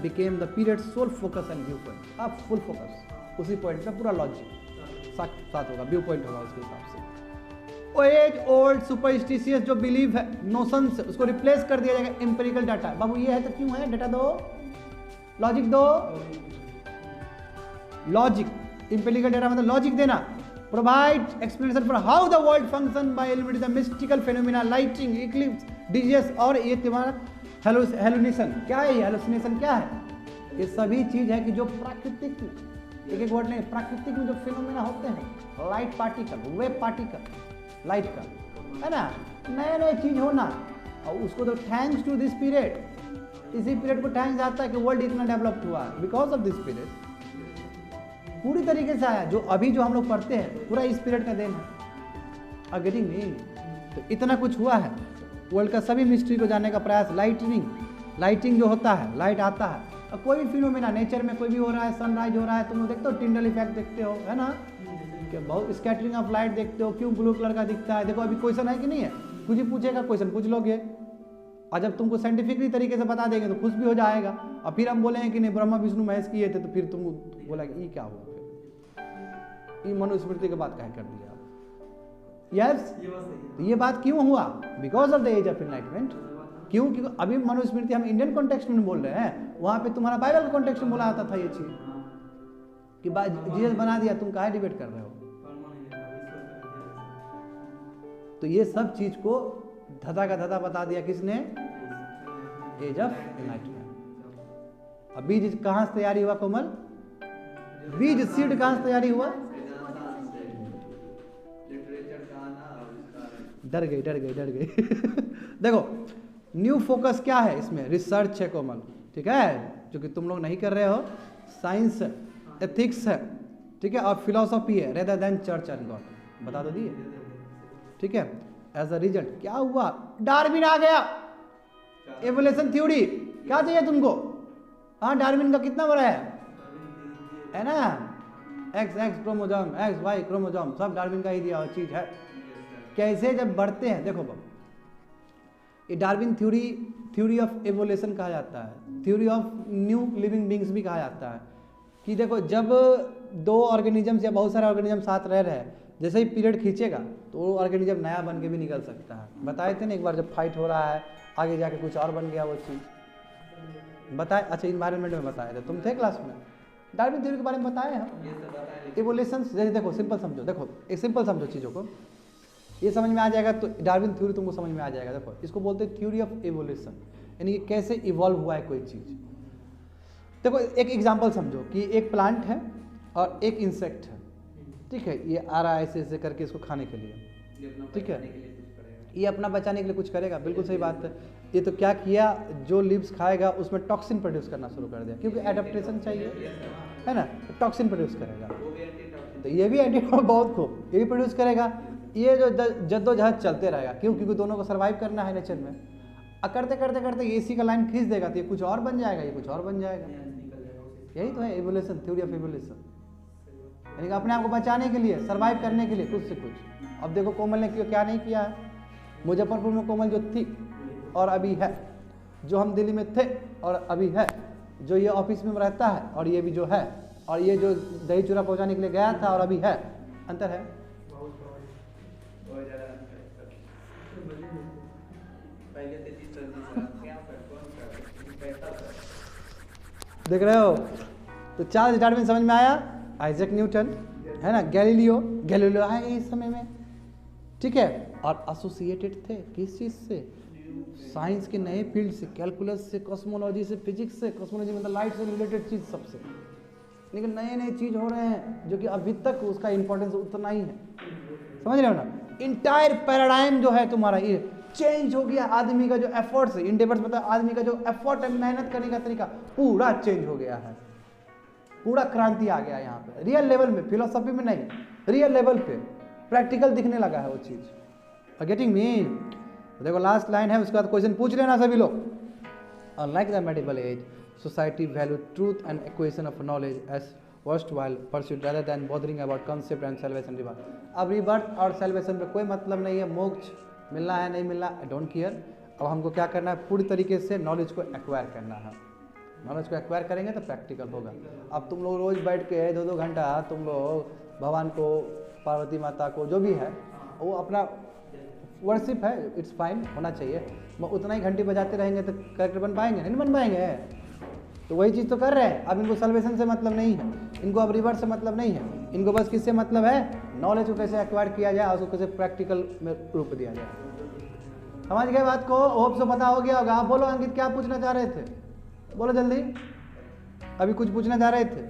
became the period sole focus and view point. अब फुल फोकस उसी पॉइंट पे, पूरा लॉजिक साथ होगा, व्यू पॉइंट होगा उसके हिसाब से। एज ओल्ड सुपरस्टिशियस जो बिलीव है, नोशन से उसको रिप्लेस कर दिया जाएगा एम्पिरिकल डाटा। बाबू ये है तो क्यों है? डाटा दो, लॉजिक दो। लॉजिक, एम्पिरिकल डाटा मतलब लॉजिक देना, provide explanation for how the world function by eliminating the mystical phenomena, lighting, eclipse, diseases, और ये तुम्हारा हेलुसिनेशन। क्या है ये हेलुसिनेशन? क्या है? ये सभी चीज है कि जो प्राकृतिक, एक एक वर्ड नहीं, प्राकृतिक में जो फिनोमेना होते हैं, light particle, wave particle light का, है ना, नए नए चीज होना, और उसको तो थैंक्स टू दिस पीरियड, इसी पीरियड को थैंक्स आता है कि वर्ल्ड इतना डेवलप हुआ बिकॉज ऑफ दिस पीरियड। पूरी तरीके से आया, जो अभी जो हम लोग पढ़ते हैं पूरा इस पीरियड का देन है। Are getting me? तो इतना कुछ हुआ है, वर्ल्ड का सभी मिस्ट्री को जानने का प्रयास। लाइटिंग जो होता है, लाइट आता है, और कोई भी फिनोमेना नेचर में कोई भी हो रहा है, सनराइज हो रहा है, तुम देखते हो टिंडल इफेक्ट देखते हो, है ना, कि बहुत स्कैटरिंग ऑफ लाइट देखते हो, क्यों ब्लू कलर का दिखता है। देखो अभी क्वेश्चन है कि नहीं है, कुछ ही पूछेगा, क्वेश्चन पूछ लोगे, और जब तुमको साइंटिफिकली तरीके से बता देंगे तो खुश भी हो जाएगा। और फिर हम बोलेंगे कि नहीं ब्रह्मा विष्णु महेश किए थे, तो फिर तुम बोला कि ये क्या हुआ, फिर ये मनुस्मृति की बात कह कर दिया। यस, तो ये बात क्यों हुआ? Because of the age of enlightenment. क्यों? क्योंकि अभी मनुस्मृति हम इंडियन कॉन्टेक्स्ट में बोल रहे हैं, वहां पे तुम्हारा बाइबल के कॉन्टेक्स्ट में बोला आता था ये चीज कि जीसस बना दिया, तुम काहे डिबेट कर रहे हो। तो ये सब चीज को धधा का धधा बता दिया किसने? Age of enlightenment. अब बीज कहां से तैयारी हुआ कोमल? बीज सीड कहां से तैयारी हुआ? डर गई देखो न्यू फोकस क्या है इसमें? रिसर्च है कोमल, ठीक है, जो कि तुम लोग नहीं कर रहे हो। साइंस है, एथिक्स है, ठीक है, और फिलोसॉफी है, rather than church and God. बता दो दिए, ठीक है। एज अ रिजल्ट क्या हुआ? डार्विन आ गया, एवोल्यूशन थ्योरी। क्या चाहिए तुमको? हाँ, डार्विन का कितना बड़ा है ना, X chromosome, X Y chromosome, सब डार्विन का ही दिया हुआ चीज है। कैसे जब बढ़ते हैं, देखो बाबू, ये डार्विन थ्योरी ऑफ एवोल्यूशन कहा जाता है, theory of new living beings भी कहा जाता है। कि देखो जब दो ऑर्गेनिजम्स या बहुत सारे ऑर्गेनिज्म साथ रह रहे हैं, जैसे ही पीरियड खींचेगा तो वो ऑर्गेनिज्म नया बन के भी निकल सकता है। बताए थे ना एक बार, जब फाइट हो रहा है आगे जाके कुछ और बन गया वो चीज़, बताए। अच्छा, इन्वायरमेंट में बताए थे, तुम थे क्लास में, डार्विन थ्योरी के बारे में बताए हम। एवोल्यूशन जैसे देखो, सिंपल समझो, देखो एक सिंपल समझो चीज़ों को, ये समझ में आ जाएगा तो डार्विन थ्योरी तुमको समझ में आ जाएगा। देखो इसको बोलते हैं थ्योरी ऑफ एवोल्यूशन, यानी कि कैसे इवॉल्व हुआ है कोई चीज़। देखो एक एग्जांपल समझो कि एक प्लांट है और एक इंसेक्ट है, ठीक है, ये आ रहा है ऐसे ऐसे करके इसको खाने के लिए, ठीक है, ये अपना बचाने के लिए कुछ करेगा, बिल्कुल सही बात है। ये तो क्या किया, जो लीव्स खाएगा उसमें टॉक्सिन प्रोड्यूस करना शुरू कर दिया, क्योंकि एडेप्टेशन चाहिए, है ना, टॉक्सिन प्रोड्यूस करेगा। तो ये भी एंटीटॉक्सिन बहुत खूब, ये भी प्रोड्यूस करेगा। ये जो जद्दोजहद चलते रहेगा, क्यों? क्योंकि दोनों को सर्वाइव करना है नेचर में। करते करते करते एसी का लाइन खींच देगा तो ये कुछ और बन जाएगा, ये कुछ और बन जाएगा। यही तो है एवोल्यूशन, थ्योरी ऑफ एवोल्यूशन, यानी कि अपने आप को बचाने के लिए, सर्वाइव करने के लिए कुछ से कुछ। अब देखो कोमल ने क्या नहीं किया है। मुजफ्फरपुर में कोमल जो थी और अभी है, जो हम दिल्ली में थे और अभी है, जो ये ऑफिस में रहता है और ये भी जो है, और ये जो दही चूड़ा पहुंचाने के लिए गया था और अभी है, अंतर है। देख रहे हो? तो चार्ल्स डार्विन समझ में आया, आइजैक न्यूटन, है ना, गैलीलियो आएगा इस समय में, ठीक है, और एसोसिएटेड थे किस चीज़ से? साइंस के नए फील्ड से, कैलकुलस से, कॉस्मोलॉजी से, फिजिक्स से, कॉस्मोलॉजी मतलब लाइट से रिलेटेड चीज़ सबसे। लेकिन नए नए चीज़ हो रहे हैं जो कि अभी तक उसका इंपॉर्टेंस उतना ही है, समझ रहे हो ना। इंटायर पैराडाइम जो है तुम्हारा ये चेंज हो गया। आदमी का जो एफर्ट्स है, इंडेवर्स मतलब आदमी का जो एफर्ट है, मेहनत करने का तरीका पूरा चेंज हो गया है, पूरा क्रांति आ गया यहाँ पे, रियल लेवल में, फिलोसफी में नहीं, रियल लेवल पे प्रैक्टिकल दिखने लगा है वो चीज़। Getting me? देखो लास्ट लाइन है, उसके बाद क्वेश्चन पूछ लेना सभी लोग। Unlike the medieval age, society value truth and acquisition of knowledge as worthwhile pursuit rather than bothering about concept and salvation rebirth। अब रिबर्थ और सेल्वेशन पे कोई मतलब नहीं है, मोक्ष मिलना है नहीं मिलना, आई डोंट केयर। अब हमको क्या करना है, पूरी तरीके से नॉलेज को एक्वायर करना है। नॉलेज को एक्वायर करेंगे तो प्रैक्टिकल होगा। अब तुम लोग रोज़ बैठ के 2-2 घंटा तुम लोग भगवान को, पार्वती माता को, जो भी है वो अपना वर्शिप है, इट्स फाइन, होना चाहिए। उतना ही घंटी बजाते रहेंगे तो कैरेक्टर बन पाएंगे? नहीं बन पाएंगे। तो वही चीज़ तो कर रहे हैं। अब इनको सल्वेशन से मतलब नहीं है, इनको अब रिवर्स से मतलब नहीं है, इनको बस किससे मतलब है, नॉलेज को कैसे एक्वायर किया जाए, उसको कैसे प्रैक्टिकल में रूप दिया जाए। समझ गए बात को? होप से पता हो गया होगा। आप बोलो अंकित, क्या पूछना चाह रहे थे? बोलो जल्दी, अभी कुछ पूछना चाह रहे थे?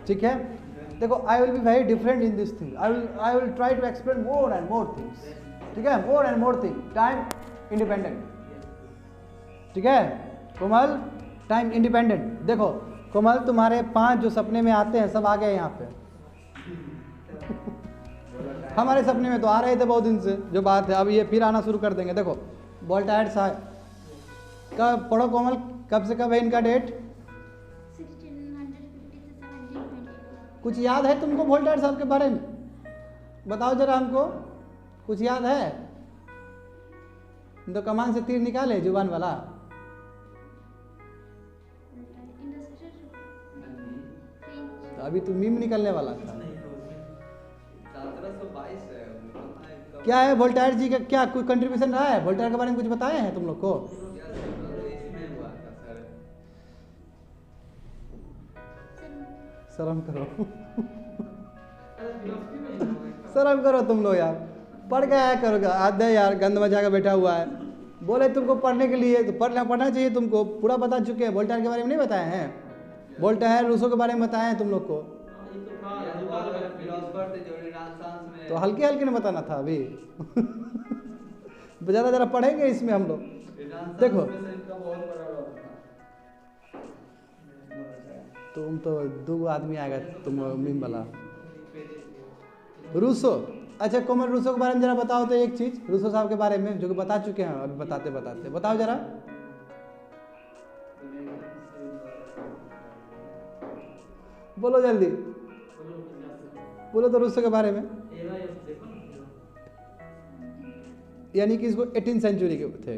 ठीक है, देखो I will be very different in this thing, I will try to explain more and more things. ठीक है, more and more thing, time independent. ठीक है कोमल, टाइम इंडिपेंडेंट। देखो कोमल, तुम्हारे 5 जो सपने में आते हैं सब आ गए यहाँ पे। हमारे सपने में तो आ रहे थे बहुत दिन से, जो बात है अब ये फिर आना शुरू कर देंगे। देखो वोल्टायर साहब, कब पढ़ो कोमल, कब से कब है इनका डेट? 1650 कुछ याद है तुमको वोल्टायर साहब के बारे में? बताओ जरा हमको, कुछ याद है? तो कमान से तीर निकाले जुबान वाला। तो अभी तो मीम निकलने वाला था। क्या है वोल्टायर जी का, क्या कोई कंट्रीब्यूशन रहा है वोल्टायर के बारे में? कुछ बताए हैं तुम लोग को? शर्म करो शर्म करो तुम लोग यार, पढ़ के आया करो। आधे यार गंद मचा के बैठा हुआ है, बोले तुमको पढ़ने के लिए, तो पढ़ना चाहिए तुमको। पूरा बता चुके हैं, वोल्टायर के बारे में नहीं बताए हैं? वोल्टायर रूसो के बारे में बताए हैं तुम लोग को, तो हल्के हल्के ने बताना था अभी। ज़्यादा ज़रा पढ़ेंगे इसमें हम लोग। देखो तुम तो 2 आदमी आएगा तुम मीम वाला। रूसो, अच्छा कोमल रूसो के बारे में जरा बताओ तो एक चीज, रूसो साहब के बारे में जो कि बता चुके हैं, अभी बताते बताते बताओ जरा। बोलो जल्दी, बोलो तो रूसो के बारे में। यानी कि इसको 18th सेंचुरी के थे।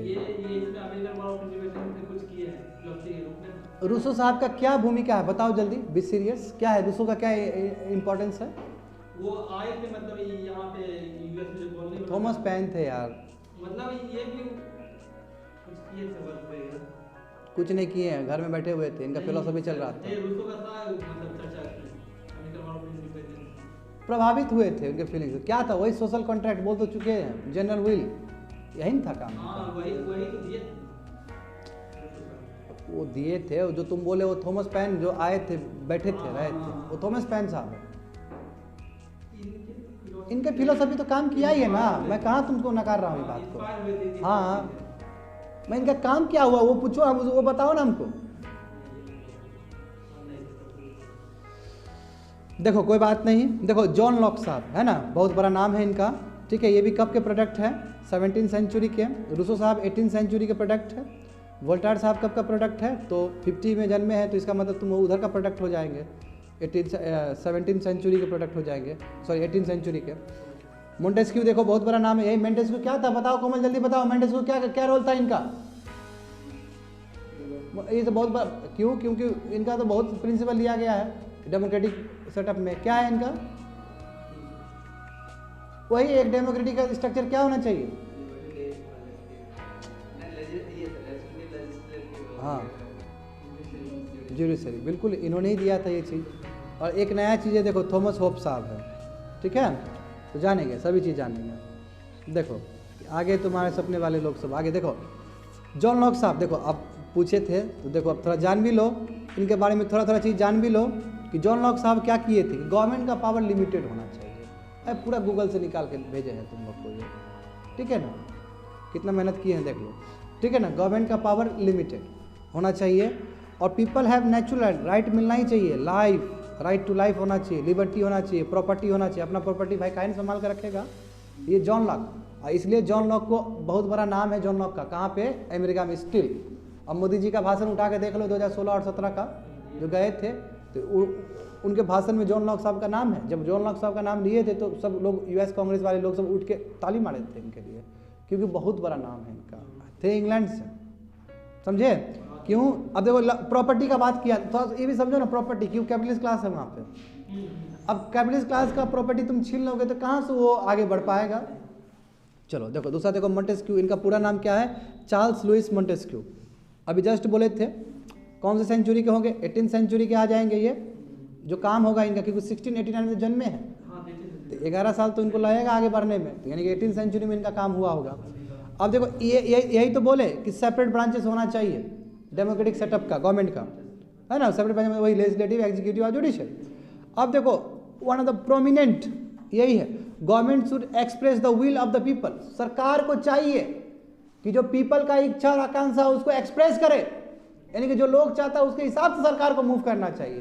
रूसो साहब का क्या भूमिका है बताओ जल्दी, बी सीरियस, क्या है रूसो का, क्या इम्पोर्टेंस है? वो आए थे मतलब यहाँ पे यूएस में जो कॉलोनी, थॉमस पेन थे यार। मतलब ये भी कुछ किए थे वर्क पे? कुछ नहीं किए हैं, घर में बैठे हुए थे, इनका फिलोसफी चल रहा था। रूसो का था मतलब चर्चा प्रभावित हुए थे उनके फीलिंग से। क्या था वही सोशल कॉन्ट्रैक्ट बोल तो चुके हैं, जनरल विल, यही था काम। हाँ वही तो दिए, वो दिए थे जो तुम बोले, वो थॉमस पेन जो आए थे बैठे थे रहे थे, वो थॉमस पेन साहब है। इनके फिलोसफी तो काम किया ही है ना, मैं कहाँ तुमको नकार रहा हूँ इस बात को। हाँ मैं इनका काम क्या हुआ वो पूछो, हम वो बताओ ना हमको। देखो कोई बात नहीं, देखो जॉन लॉक साहब है ना, बहुत बड़ा नाम है इनका। ठीक है, ये भी कब के प्रोडक्ट है? 17th सेंचुरी के। रूसो साहब 18th सेंचुरी के प्रोडक्ट है। वोल्टायर साहब कब का प्रोडक्ट है? तो 50 में जन्मे हैं, तो इसका मतलब तुम उधर का प्रोडक्ट हो जाएंगे, 17th सेंचुरी के प्रोडक्ट हो जाएंगे, सॉरी 18th सेंचुरी के। मोंटेस्क्यू देखो बहुत बड़ा नाम है, यही मोंटेस्क्यू क्या था बताओ कोमल जल्दी बताओ, मोंटेस्क्यू क्या रोल था इनका? ये तो बहुत बड़ा, क्यों? क्योंकि इनका तो बहुत प्रिंसिपल लिया गया है डेमोक्रेटिक सेटअप में। क्या है इनका? वही एक डेमोक्रेटिक का स्ट्रक्चर क्या होना चाहिए? हाँ ज्यूडिशरी, बिल्कुल इन्होंने ही दिया था ये चीज़। और एक नया चीज़ है देखो, थॉमस होप साहब है। ठीक है, तो जानेंगे, सभी चीज़ जानेंगे। देखो आगे तुम्हारे सपने वाले लोग सब आगे देखो। जॉन लॉक साहब देखो, अब पूछे थे तो देखो अब थोड़ा जान भी लो इनके बारे में, थोड़ा थोड़ा चीज़ जान भी लो कि जॉन लॉक साहब क्या किए थे। गवर्नमेंट का पावर लिमिटेड होना चाहिए। अब पूरा गूगल से निकाल के भेजे हैं तुम लोग को ये, ठीक है ना, कितना मेहनत किए हैं देख लो। ठीक है ना, गवर्नमेंट का पावर लिमिटेड होना चाहिए और पीपल हैव नेचुरल राइट मिलना ही चाहिए, लाइफ, राइट टू लाइफ होना चाहिए, लिबर्टी होना चाहिए, प्रॉपर्टी होना चाहिए। अपना प्रॉपर्टी भाई काहे नहीं संभाल कर रखेगा? ये जॉन लॉक, इसलिए जॉन लॉक को बहुत बड़ा नाम है जॉन लॉक का। कहाँ पे? अमेरिका में स्टिल। अब मोदी जी का भाषण उठा के देख लो 2016 और 17 का जो गए थे, तो उनके भाषण में जॉन लॉक साहब का नाम है। जब जॉन लॉक साहब का नाम लिए थे तो सब लोग, यूएस कांग्रेस वाले लोग सब उठ के ताली मारे थे इनके लिए, क्योंकि बहुत बड़ा नाम है इनका। थे इंग्लैंड से, समझे क्यों? अब देखो प्रॉपर्टी का बात किया तो ये भी समझो ना, प्रॉपर्टी क्यों? कैपिटलिस्ट क्लास है वहाँ पे। अब कैपिटलिस्ट क्लास का प्रॉपर्टी तुम छीन लोगे तो कहाँ से वो आगे बढ़ पाएगा? चलो देखो दूसरा देखो मोंटेस्क्यू, इनका पूरा नाम क्या है? Charles Louis Montesquieu. अभी जस्ट बोले थे कौन से सेंचुरी के होंगे? 18th सेंचुरी के आ जाएंगे ये जो काम होगा इनका, क्योंकि 1689 में जन्मे हैं, तो 11 साल तो इनको लगेगा आगे बढ़ने में, तो यानी कि 18th सेंचुरी में इनका काम हुआ होगा। अब देखो ये यही तो बोले कि सेपरेट ब्रांचेस होना चाहिए डेमोक्रेटिक सेटअप का, गवर्नमेंट का, है ना, सेपरेट ब्रांच में वही लेजिस्लेटिव, एग्जीक्यूटिव और जुडिशियल। अब देखो वन ऑफ द प्रोमिनेंट यही है, government should express the will of the people. सरकार को चाहिए कि जो पीपल का इच्छा और आकांक्षा उसको एक्सप्रेस करे, यानी कि जो लोग चाहता है उसके हिसाब से सरकार को मूव करना चाहिए,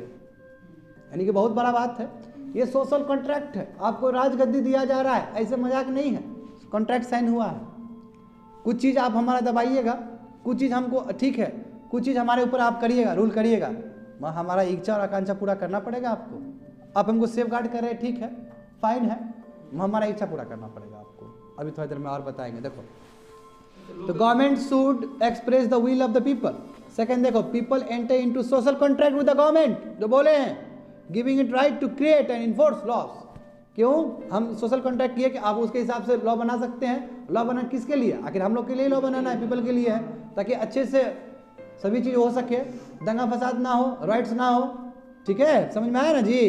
यानी कि बहुत बड़ा बात है। ये सोशल कॉन्ट्रैक्ट है, आपको राजगद्दी दिया जा रहा है, ऐसे मजाक नहीं है, कॉन्ट्रैक्ट साइन हुआ है। कुछ चीज़ आप हमारा दबाइएगा, कुछ चीज़ हमको ठीक है, कुछ चीज़ हमारे ऊपर आप करिएगा, रूल करिएगा, हमारा इच्छा और आकांक्षा पूरा करना पड़ेगा आपको। आप हमको सेफ गार्ड कर रहे हैं, ठीक है, फाइन है, हमारा इच्छा पूरा करना पड़ेगा आपको। अभी थोड़ी देर में और बताएंगे। देखो तो government should express the will of the people. Second देखो, people enter into social contract with the government, जो बोले हैं giving it right to create and enforce laws. क्यों हम सोशल कॉन्ट्रैक्ट किए कि आप उसके हिसाब से लॉ बना सकते हैं। लॉ बना किसके लिए? आखिर हम लोग के लिए लॉ बनाना है, पीपल के लिए है, ताकि अच्छे से सभी चीज़ हो सके, दंगा फसाद ना हो, राइट्स ना हो। ठीक है, समझ में आया ना जी?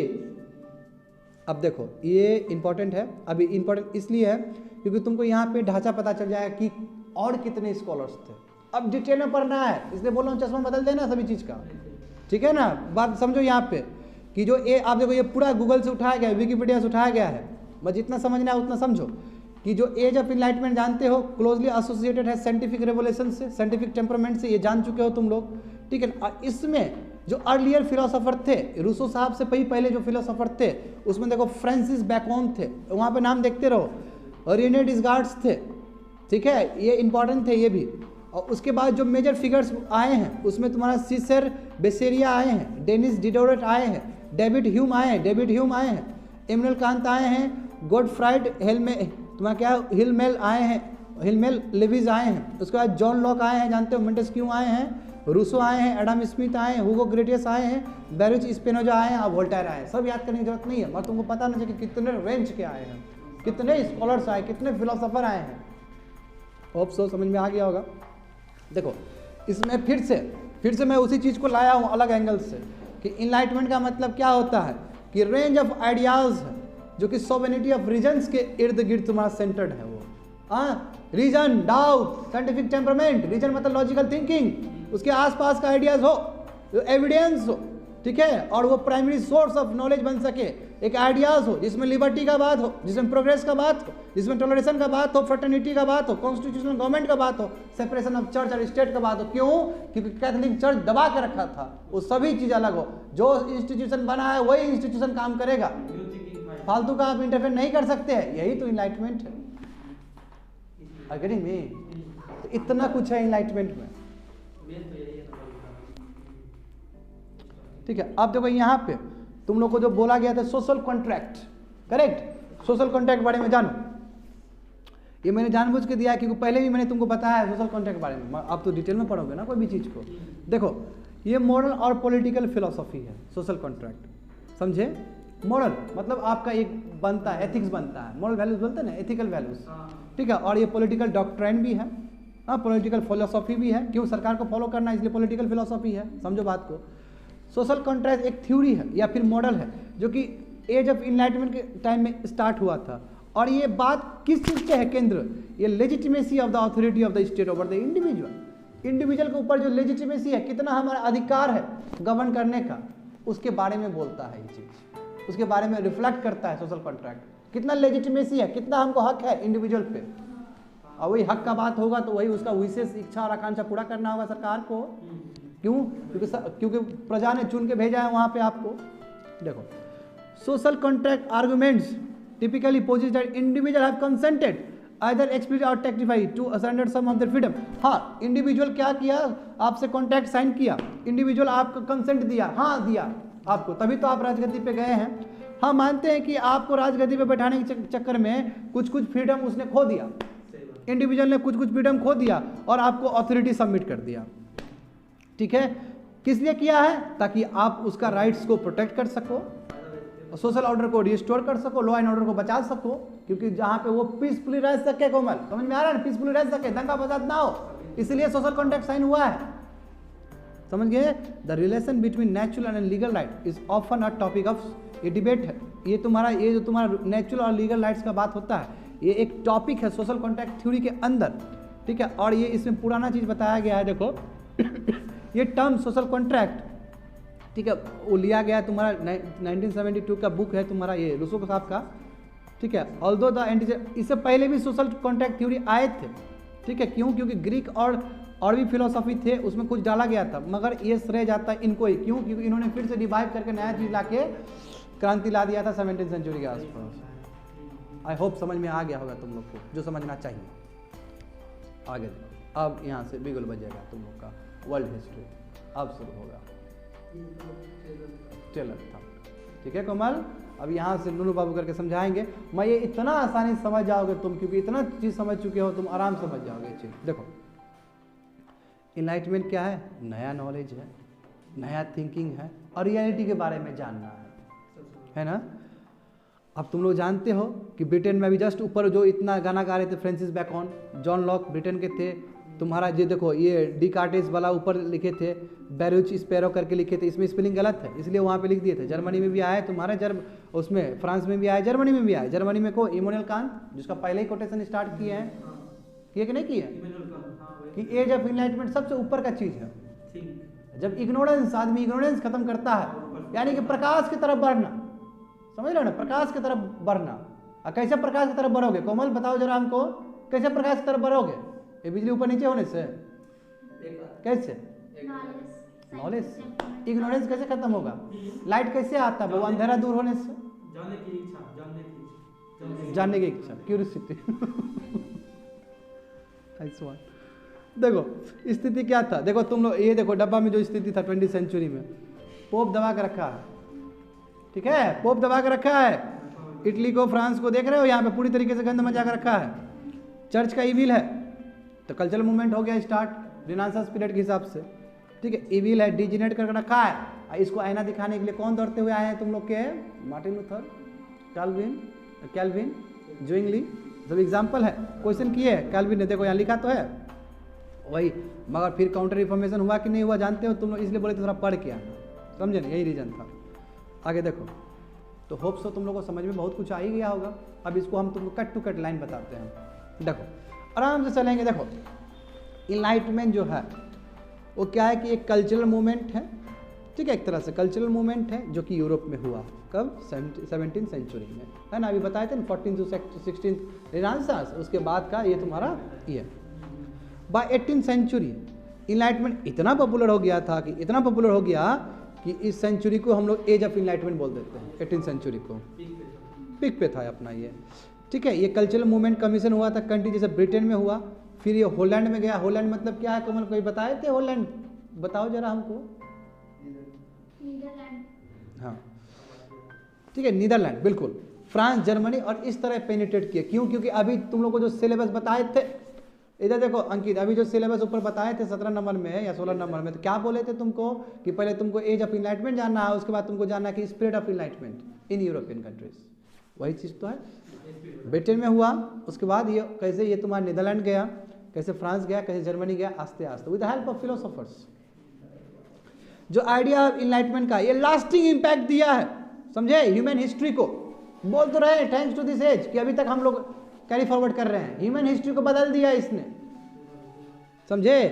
अब देखो ये इंपॉर्टेंट है, अभी इंपॉर्टेंट इसलिए है क्योंकि तुमको यहाँ पे ढांचा पता चल जाएगा कि और कितने स्कॉलर्स थे। अब डिटेल में पढ़ना है, इसलिए बोल रहा हूँ चश्मा बदल देना सभी चीज़ का, ठीक है ना? बात समझो यहाँ पे कि जो ये आप देखो ये पूरा गूगल से उठाया गया है, विकिपीडिया से उठाया गया है, बस जितना समझना है उतना समझो कि जो एज ऑफ इनलाइटमेंट जानते हो क्लोजली एसोसिएटेड है साइंटिफिक रेवोल्यूशन से, साइंटिफिक टेम्परामेंट से, ये जान चुके हो तुम लोग, ठीक है। और इसमें जो अर्लियर फिलोसोफर थे, रूसो साहब से पहले जो फिलोसोफर थे उसमें देखो फ्रांसिस बैकन थे, वहाँ पे नाम देखते रहो, रेने डिस्कार्ड्स थे, ठीक है, ये इंपॉर्टेंट थे ये भी। और उसके बाद जो मेजर फिगर्स आए हैं उसमें तुम्हारा सीसर बेसेरिया आए हैं, डेनिस डिडोरेट आए हैं, डेविड ह्यूम आए हैं, इमनुएल कांत आए हैं, गॉडफ्राइड तुम्हारा क्या हिलमेल आए हैं, हिलमेल लेविज आए हैं। उसके बाद जॉन लॉक आए हैं, जानते हो, मोंटेस्क्यू आए हैं, रूसो आए हैं, एडम स्मिथ आए हैं, हुगो ग्रेटियस आए हैं, बैरुच स्पिनोजा आए हैं और वोल्टेयर आए हैं। सब याद करने की जरूरत नहीं है, मगर तुमको पता नहीं कि कितने रेंज के आए हैं, कितने स्कॉलर्स आए, कितने फिलोसोफर आए हैं। होप सो समझ में आ गया होगा। देखो इसमें फिर से मैं उसी चीज़ को लाया हूँ अलग एंगल से कि इनलाइटमेंट का मतलब क्या होता है कि रेंज ऑफ आइडियाज़ है जो कि सोवेनिटी ऑफ रीजन्स के इर्द गिर्द तुम्हारा सेंटर्ड है। वो reason, doubt, scientific temperament, reason मतलब लॉजिकल थिंकिंग, उसके आसपास का आइडियाज़ हो, एविडेंस हो, ठीक है, और वो प्राइमरी सोर्स ऑफ नॉलेज बन सके, एक आइडियाज़ हो जिसमें लिबर्टी का बात हो, जिसमें प्रोग्रेस का बात हो, जिसमें टॉलरेशन का बात हो, फ्रेटर्निटी का बात हो, कॉन्स्टिट्यूशनल गवर्नमेंट का बात हो, सेपरेशन ऑफ चर्च और स्टेट का बात हो। क्यों? क्योंकि कैथोलिक चर्च दबा के रखा था, वो सभी चीज़ अलग हो, जो इंस्टीट्यूशन बना है वही इंस्टीट्यूशन काम करेगा, फालतू का आप इंटरफेयर नहीं कर सकते हैं। यही तो इनलाइटमेंट है। अगर में तो इतना कुछ है इनलाइटमेंट में, ठीक है। अब देखो यहाँ पे तुम लोग को जो बोला गया था social contract, correct, social contract बारे में जानो, ये मैंने जानबूझ के दिया है क्योंकि पहले भी मैंने तुमको बताया है सोशल कॉन्ट्रैक्ट बारे में, आप तो डिटेल में पढ़ोगे ना कोई भी चीज़ को। देखो ये मॉरल और पॉलिटिकल फिलोसॉफी है सोशल कॉन्ट्रैक्ट, समझे? मॉरल मतलब आपका एक बनता है, एथिक्स बनता है, मॉरल वैल्यूज बनते हैं ना, एथिकल वैल्यूज, ठीक है। और ये पॉलिटिकल डॉक्ट्राइन भी है, हाँ, पॉलिटिकल फिलोसॉफी भी है, क्यों? सरकार को फॉलो करना, इसलिए पॉलिटिकल फिलोसॉफी है, समझो बात को। सोशल कॉन्ट्रैक्ट एक थ्योरी है या फिर मॉडल है जो कि एज ऑफ इनलाइटमेंट के टाइम में स्टार्ट हुआ था। और ये बात किस चीज़ के है केंद्र? ये legitimacy of the authority of the state over the individual के ऊपर जो लेजिटिमेसी है, कितना हमारा अधिकार है गवर्न करने का, उसके बारे में बोलता है ये चीज़, उसके बारे में रिफ्लेक्ट करता है सोशल कॉन्ट्रैक्ट। कितना लेजिटिमेसी है, कितना हमको हक है इंडिविजुअल पे, और वही हक का बात होगा तो वही उसका विशेष इच्छा और आकांक्षा पूरा करना होगा सरकार को। क्यों? क्योंकि प्रजा ने चुन के भेजा है वहाँ पे आपको। देखो social contract arguments typically posit that individual have consented either explicit और tacitly to surrender some of their freedom. हाँ, इंडिविजुअल क्या किया, आपसे कॉन्ट्रैक्ट साइन किया, इंडिविजुअल आपको कंसेंट दिया, हाँ दिया आपको, तभी तो आप राजगद्दी पे गए हैं। हाँ, मानते हैं कि आपको राजगद्दी पे बैठाने के चक्कर में कुछ फ्रीडम उसने खो दिया, इंडिविजुअल ने कुछ फ्रीडम खो दिया और आपको अथॉरिटी सबमिट कर दिया, ठीक है। किस लिए किया है? ताकि आप उसका राइट्स को प्रोटेक्ट कर सको, सोशल ऑर्डर को रिस्टोर कर सको, लॉ एंड ऑर्डर को बचा सको, क्योंकि जहाँ पे वो पीसफुली रह सके, कोमल समझ में आ रहा है ना, पीसफुली रह सके, दंगा फसाद ना हो, इसलिए सोशल कॉन्ट्रैक्ट साइन हुआ है, समझ गए। The relation between natural and legal right is often a topic of, ये डिबेट है, ये जो तुम्हारा नेचुरल और लीगल राइट्स का बात होता है, ये एक टॉपिक है सोशल कॉन्ट्रैक्ट थ्योरी के अंदर, ठीक है। और ये इसमें पुराना चीज़ बताया गया है, देखो ये टर्म सोशल कॉन्ट्रैक्ट, ठीक है, वो लिया गया तुम्हारा 1972 का बुक है तुम्हारा ये रूसो साहब का, ठीक है। ऑल्दो द इससे पहले भी सोशल कॉन्ट्रैक्ट थ्योरी आए थे, ठीक है, क्यों, क्योंकि ग्रीक और भी फिलोसॉफी थे, उसमें कुछ डाला गया था, मगर ये श्रेय जाता है इनको ही, क्यों, क्योंकि इन्होंने फिर से रिवाइव करके नया चीज़ ला के क्रांति ला दिया था 17वीं सेंचुरी के आसपास। आई होप समझ में आ गया होगा तुम लोग को जो समझना चाहिए। आगे देखो, अब यहाँ से बिगुल बजेगा तुम लोग का वर्ल्ड हिस्ट्री, अब शुरू होगा टेलर था, ठीक है कोमल। अब यहाँ से नूनू बाबू करके समझाएंगे, मैं ये इतना आसानी से समझ जाओगे तुम, क्योंकि इतना चीज़ समझ चुके हो तुम, आराम समझ जाओगे चीज़। देखो इनलाइटमेंट क्या है, नया नॉलेज है, नया थिंकिंग है, और रियलिटी के बारे में जानना है ना। अब तुम लोग जानते हो कि ब्रिटेन में अभी जस्ट ऊपर जो इतना गाना गा रहे थे Francis bacon, John Locke Britain के थे, तुम्हारा ये देखो ये डिकार्टेस वाला ऊपर लिखे थे, बैरूच स्पैरो करके लिखे थे, इसमें स्पेलिंग गलत है इसलिए वहाँ पे लिख दिए थे। जर्मनी में भी आया तुम्हारे उसमें फ्रांस में भी आया, जर्मनी में भी आया। जर्मनी में को इमोनुएल कांट, जिसका पहले ही कोटेशन स्टार्ट किए हैं, किए कि नहीं किए, कि एज ऑफ इनलाइटमेंट सबसे ऊपर का चीज़ है। जब इग्नोरेंस, आदमी इग्नोरेंस खत्म करता है, यानी कि प्रकाश की तरफ बढ़ना, समझ रहे हो ना, प्रकाश की तरफ बढ़ना। और कैसे प्रकाश की तरफ बढ़ोगे कोमल, बताओ जरा हमको, कैसे प्रकाश की तरफ बढ़ोगे, ये बिजली ऊपर नीचे होने से, कैसे, नॉलेज, इग्नोरेंस कैसे खत्म होगा, लाइट कैसे आता है, वो अंधेरा दूर होने से, जानने की इच्छा, क्यूरियोसिटी। देखो स्थिति क्या था, देखो तुम लोग ये देखो डब्बा में जो स्थिति था 20वीं सेंचुरी में, पोप दबा के रखा है, ठीक है, पोप दबा के रखा है। इटली को, फ्रांस को देख रहे हो, यहाँ पे पूरी तरीके से गंद मचा के रखा है। चर्च का इविल है, तो कल्चरल मूवमेंट हो गया स्टार्ट रिनासेंस पीरियड के हिसाब से, ठीक है। इविल है, डिजेनरेट करके रखा है, इसको आईना दिखाने के लिए कौन दौड़ते हुए आए हैं तुम लोग के, मार्टिन लूथर, कैल्विन, ज्विंगली, सब एग्जाम्पल है, क्वेश्चन किए कैल्विन ने, देखो यहाँ लिखा तो है वही, मगर फिर काउंटर रिफॉर्मेशन हुआ कि नहीं हुआ जानते हो तुम लोग, इसलिए बोले तो थोड़ा पढ़ के आना, समझे ना, यही रीजन था। आगे देखो, तो होप सो तुम लोगों को समझ में बहुत कुछ आ ही गया होगा। अब इसको हम तुमको कट टू कट लाइन बताते हैं, देखो आराम से चलेंगे। देखो इनलाइटमेंट जो है वो क्या है कि एक कल्चरल मूवमेंट है, ठीक है, एक तरह से कल्चरल मूवमेंट है जो कि यूरोप में हुआ, कब, 17वीं सेंचुरी में, है ना, अभी बताए थे ना 14th to 16th रिनासेंस, उसके बाद का ये तुम्हारा ये। बाय 18th सेंचुरी इनलाइटमेंट इतना पॉपुलर हो गया था, कि इतना पॉपुलर हो गया कि इस सेंचुरी को हम लोग एज ऑफ इनलाइटमेंट बोल देते हैं। 18th सेंचुरी को पिक पे था अपना ये, ठीक है। ये कल्चरल मूवमेंट कमीशन हुआ था कंट्री, जैसे ब्रिटेन में हुआ, फिर ये हॉलैंड में गया। हॉलैंड मतलब क्या है कमल, कोई बताए थे हॉलैंड, बताओ जरा हमको। हाँ ठीक है, नीदरलैंड, बिल्कुल, फ्रांस, जर्मनी, और इस तरह पेनिट्रेट किया। क्यों, क्योंकि अभी तुम लोग को जो सिलेबस बताए थे, इधर देखो अंकित, अभी जो सिलेबस ऊपर बताए थे 17 नंबर में या 16 नंबर में, तो क्या बोले थे तुमको कि पहले तुमको एज ऑफ इनलाइटमेंट जानना है, उसके बाद तुमको जानना है कि spread of enlightenment in European countries, वही चीज़ तो है। ब्रिटेन में हुआ, उसके बाद ये कैसे ये तुम्हारा नीदरलैंड गया, कैसे फ्रांस गया, कैसे जर्मनी गया, आस्ते आस्ते with the help of philosophers. जो आइडिया ऑफ इनलाइटमेंट का ये लास्टिंग इम्पैक्ट दिया है, समझे, ह्यूमन हिस्ट्री को। बोल तो रहे थैंक्स टू दिस एज कि अभी तक हम लोग कैरी फॉरवर्ड कर रहे हैं, ह्यूमन हिस्ट्री को बदल दिया इसने, समझे।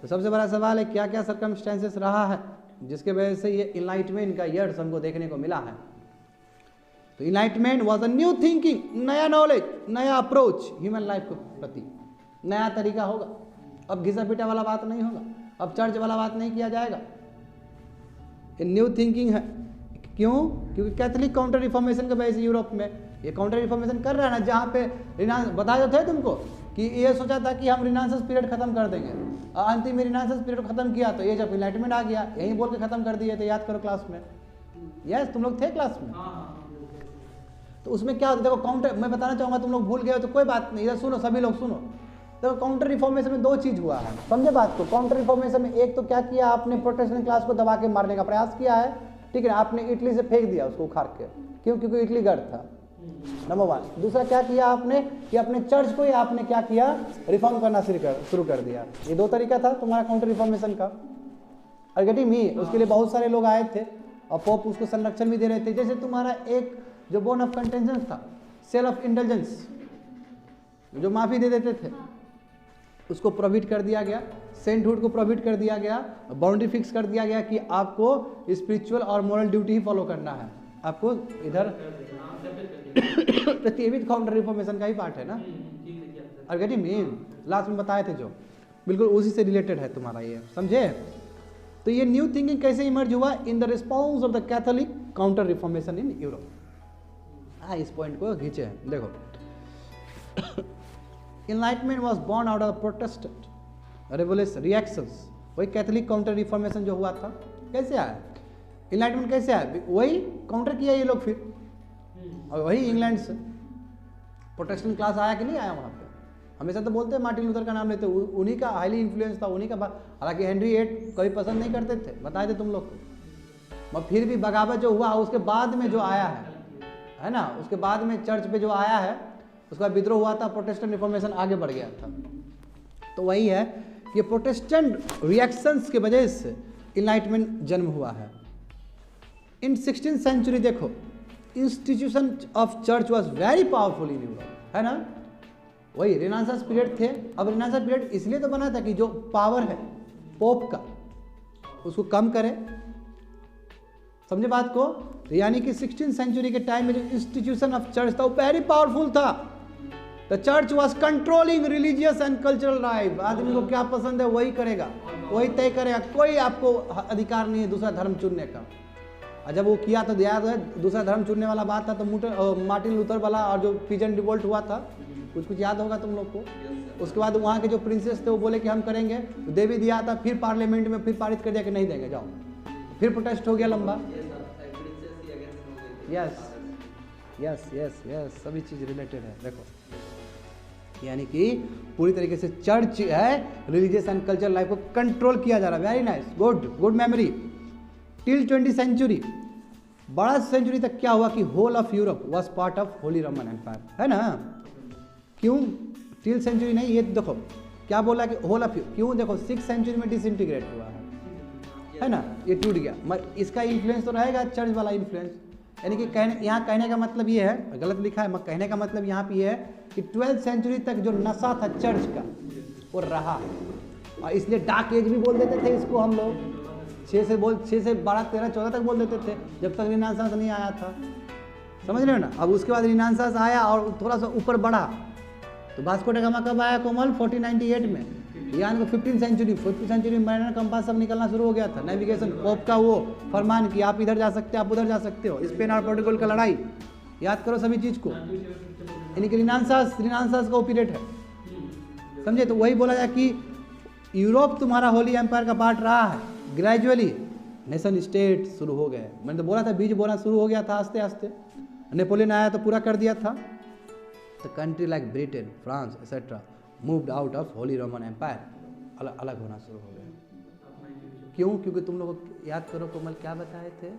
तो सबसे बड़ा सवाल है क्या क्या सर्कमस्टेंसेस रहा है जिसके वजह से ये इनलाइटमेंट का ईयर्स हमको देखने को मिला है। तो enlightenment was a new thinking, नया नॉलेज, नया अप्रोच ह्यूमन लाइफ के प्रति, नया तरीका होगा। अब घिसा पीटा वाला बात नहीं होगा, अब चर्च वाला बात नहीं किया जाएगा, ये न्यू थिंकिंग है। क्यों, क्योंकि कैथोलिक काउंटर रिफॉर्मेशन के वजह से यूरोप में ये काउंटर रिफॉर्मेशन कर रहा है ना, जहाँ पे बताया थे तुमको कि ये सोचा था कि हम रिनासेंस पीरियड खत्म कर देंगे, और अंतिम में रिनासेंस पीरियड खत्म किया तो एज ऑफ इनलाइटमेंट आ गया, यही बोल के खत्म कर दिए थे, याद करो क्लास में। यस, तुम लोग थे क्लास में। तो उसमें क्या होता है, देखो काउंटर, मैं बताना चाहूँगा, तुम लोग भूल गए हो तो कोई बात नहीं, इधर सुनो, सभी लोग सुनो। देखो काउंटर रिफॉर्मेशन में दो चीज़ हुआ है, समझे बात को। काउंटर रिफॉर्मेशन में एक तो क्या किया आपने, प्रोटेस्टेंट क्लास को दबा के मारने का प्रयास किया है, ठीक है, आपने इटली से फेंक दिया उसको उखाड़ के, क्यों? क्योंकि इटली गढ़ था, नंबर 1। दूसरा क्या किया आपने कि अपने चर्च को ही आपने क्या किया, रिफॉर्म करना शुरू कर दिया। ये 2 तरीका था तुम्हारा काउंटर रिफॉर्मेशन का। और गेटिंग मी, उसके लिए बहुत सारे लोग आए थे और पोप उसको संरक्षण भी दे रहे थे। जैसे तुम्हारा एक जो बोन ऑफ कंटेंशन था, सेल ऑफ इंटेलिजेंस, जो माफी दे देते थे, उसको प्रोहिबिट कर दिया गया। सेंटहुड को प्रोहिबिट कर दिया गया। बाउंड्री फिक्स कर दिया गया कि आपको स्पिरिचुअल और मोरल ड्यूटी ही फॉलो करना है। आपको इधर तो ये भी काउंटर रिफॉर्मेशन का ही पार्ट है ना। और गेटिंग मी, लास्ट में बताए थे जो, बिल्कुल उसी से रिलेटेड है तुम्हारा ये, समझे? तो ये न्यू थिंकिंग कैसे इमर्ज हुआ? In the response of the Catholic counter reformation in Europe. हाँ, इस पॉइंट को खींचे हैं, देखो। Enlightenment was born out of Protestant revolution reactions। वही कैथोलिक काउंटर रिफॉर्मेशन जो हुआ था, कैसे आया? इनलाइटमेंट कैसे आया? वही काउंटर किया ये लोग फिर, और वही इंग्लैंड से प्रोटेस्टेंट क्लास आया कि नहीं आया वहाँ पे? हमेशा तो बोलते हैं मार्टिन लूथर का नाम लेते, उन्हीं का हाईली इन्फ्लुएंस था, उन्हीं का। हालांकि हेनरी 8 कभी पसंद नहीं करते थे, बताए थे तुम लोग को, मगर फिर भी बगावत जो हुआ उसके बाद में जो आया है ना, उसके बाद में चर्च पे जो आया है, उसका विद्रोह हुआ था, प्रोटेस्टेंट रिफॉर्मेशन आगे बढ़ गया था। तो वही है, ये प्रोटेस्टेंट रिएक्शंस के वजह से इनलाइटमेंट जन्म हुआ है। इन 16th सेंचुरी देखो, institution of church was very powerful in Europe, है ना। वही रेनेसांस पीरियड थे। अब रेनेसांस पीरियड इसलिए तो बना था कि जो पावर है पोप का उसको कम करे, समझे बात को? यानी कि 16th सेंचुरी के टाइम में जो इंस्टीट्यूशन ऑफ चर्च था वो वेरी पावरफुल था। The church was controlling religious and cultural life. आदमी को क्या पसंद है वही करेगा, वही तय करेगा, कोई आपको अधिकार नहीं है दूसरा धर्म चुनने का। और जब वो किया तो याद है, दूसरा धर्म चुनने वाला बात था तो मार्टिन लूथर वाला और जो पिजन रिवोल्ट हुआ था, कुछ याद होगा तुम लोग को। उसके बाद वहाँ के जो प्रिंसेस थे वो बोले कि हम करेंगे, तो दे भी दिया था, फिर पार्लियामेंट में फिर पारित कर दिया कि नहीं देंगे, जाओ। फिर प्रोटेस्ट हो गया लंबा। यस यस यस यस, सभी चीज़ रिलेटेड है। देखो, यानी कि पूरी तरीके से चर्च है रिलीजियस एंड कल्चरल लाइफ को कंट्रोल किया जा रहा है। Very nice, good memory. Till 20th century, बड़ा सेंचुरी तक क्या हुआ कि whole of Europe was part of Holy Roman Empire, है ना। क्यों टिल सेंचुरी नहीं, ये देखो क्या बोला कि होल ऑफ, क्यों? देखो 6th सेंचुरी में डिसइंटीग्रेट हुआ है ना, ये टूट गया। मगर इसका इन्फ्लुएंस तो रहेगा, चर्च वाला इन्फ्लुएंस। यानी कि यहाँ कहने का मतलब ये है, गलत लिखा है, मगर कहने का मतलब यहाँ पे ये है कि 12th सेंचुरी तक जो नशा था चर्च का वो रहा है, और इसलिए डार्क एज भी बोल देते थे इसको हम लोग। 6 से 12, 13, 14 तक बोल देते थे, जब तक रिनेसांस नहीं आया था, समझ रहे हो ना। अब उसके बाद रिनेसांस आया और थोड़ा सा ऊपर बढ़ा, तो वास्को ड गामा कब आया कोमल? 1498 में। यानी कि 15th सेंचुरी में मैरियर कंपास सब निकलना शुरू हो गया था। नेविगेशन, पोप का वो फरमान कि आप इधर जा सकते हो, आप उधर जा सकते हो। स्पेन और पोर्टुगल का लड़ाई, याद करो सभी चीज़ को। यानी कि रिनेसांस का पीरियड है, समझे। तो वही बोला जाए कि यूरोप तुम्हारा होली एम्पायर का पार्ट रहा है। ग्रेजुअली नेशन स्टेट शुरू हो गए। मैंने तो बोला था बीज बोना शुरू हो गया था आस्ते आस्ते। नेपोलियन आया तो पूरा कर दिया था। The country like Britain, France etcetera moved out of Holy Roman Empire, अलग होना शुरू हो गया। क्यों? क्योंकि तुम लोग याद करो कोमल क्या बताए थे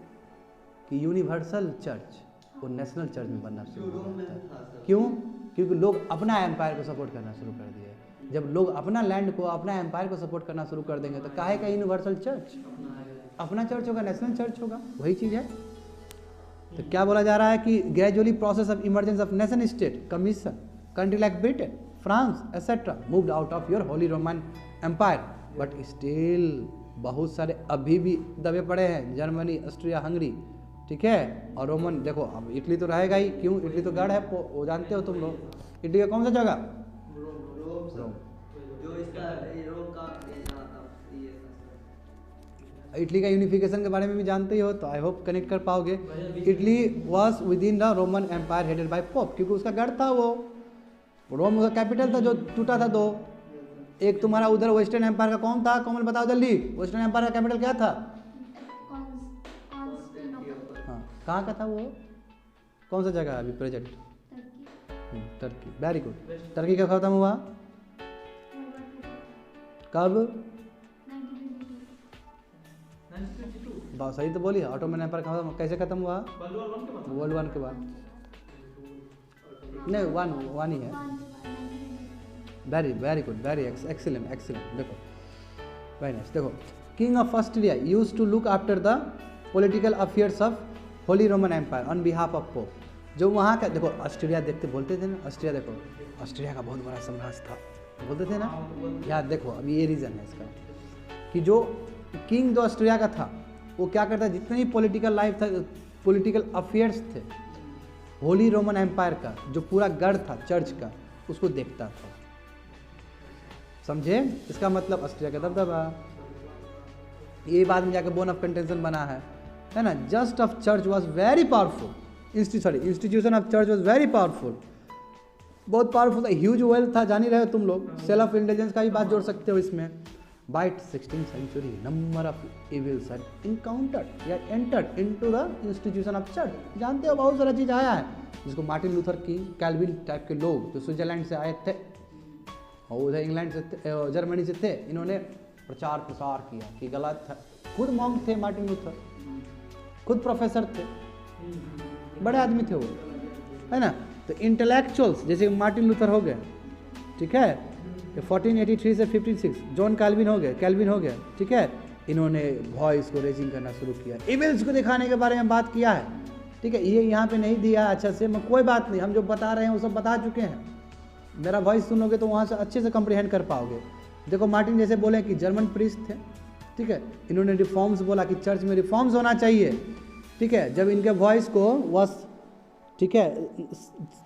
कि यूनिवर्सल चर्च वो नेशनल चर्च में बनना शुरू हो गया था। क्यों? क्योंकि लोग अपना एम्पायर को सपोर्ट करना शुरू कर दिए। जब लोग अपना लैंड को, अपना एम्पायर को सपोर्ट करना शुरू कर देंगे तो काहे का यूनिवर्सल चर्च? अपना चर्च होगा, नेशनल चर्च होगा, वही चीज़ है। तो क्या बोला जा रहा है कि gradually process of emergence of nation state commission country like Britain, France etcetera moved out of your Holy Roman Empire, but still बहुत सारे अभी भी दबे पड़े हैं। जर्मनी, ऑस्ट्रिया, हंगरी, ठीक है। और रोमन देखो, अब इटली तो रहेगा ही। क्यों? इटली तो गढ़ है, वो जानते हो तुम लोग। इटली का कौन सा जगह? रोम। जो इसका रोम का इटली का यूनिफिकेशन के बारे में भी जानते ही हो, तो आई होप कनेक्ट कर पाओगे। Italy was within the Roman Empire headed by Pope, क्योंकि उसका गढ़ था, वो रोम उसका कैपिटल था जो टूटा था। दो, एक तुम्हारा उधर वेस्टर्न एम्पायर का कौन था? कोमल बताओ जल्दी, वेस्टर्न एम्पायर का कैपिटल क्या था? हाँ, कहाँ का था वो? कौन सा जगह है अभी present? Turkey. Very good. Turkey का खत्म हुआ कब? बात सही तो बोली, ऑटोमन एम्पायर कैसे खत्म हुआ? वर्ल्ड 1 के बाद। नहीं, वन ही है। Very good, very excellent. देखो वेरी नाइस। देखो, king of Austria used to look after the political affairs of Holy Roman Empire on behalf of pope. जो वहाँ का, देखो ऑस्ट्रिया देखते बोलते थे ना, ऑस्ट्रिया देखो, ऑस्ट्रिया का बहुत बड़ा साम्राज्य था, बोलते थे ना यार। देखो अभी ये रीज़न है इसका कि जो किंग जो ऑस्ट्रिया का था वो क्या करता, जितने भी पॉलिटिकल लाइफ था, पॉलिटिकल अफेयर्स थे होली रोमन एम्पायर का, जो पूरा गढ़ था चर्च का, उसको देखता था। समझे? इसका मतलब ऑस्ट्रिया का दबदबा। ये बाद में जाकर बोन ऑफ कंटेंशन बना है ना। Just of church was very powerful, institution of church was very powerful, बहुत पावरफुल था। ह्यूज वेल्थ था, जान ही रहे हो तुम लोग। सेल्फ इंटेलिजेंस का भी बात जोड़ सकते हो इसमें। By 16th century number of evils had encountered या entered into the institution of church. जानते हो बहुत सारा चीज़ आया है, जिसको Martin Luther King, Calvin type के लोग जो स्विट्जरलैंड से आए थे और उधर इंग्लैंड से जर्मनी से थे, इन्होंने प्रचार प्रसार किया कि गलत है। खुद मॉन्क थे मार्टिन लूथर, खुद प्रोफेसर थे, बड़े आदमी थे वो, है ना। तो इंटेलेक्चुअल्स जैसे मार्टिन लूथर हो गए, ठीक है, 1483 से 56, जॉन कैल्विन हो गए, ठीक है। इन्होंने वॉइस को रेजिंग करना शुरू किया, इविल्स को दिखाने के बारे में बात किया है, ठीक है। ये यहाँ पे नहीं दिया अच्छा से, मैं कोई बात नहीं, हम जो बता रहे हैं वो सब बता चुके हैं। मेरा वॉइस सुनोगे तो वहाँ से अच्छे से कंप्रीहेंड कर पाओगे। देखो मार्टिन जैसे बोले कि जर्मन प्रीस्ट थे, ठीक है, इन्होंने रिफॉर्म्स बोला कि चर्च में रिफॉर्म्स होना चाहिए, ठीक है। जब इनके वॉइस को वॉस, ठीक है,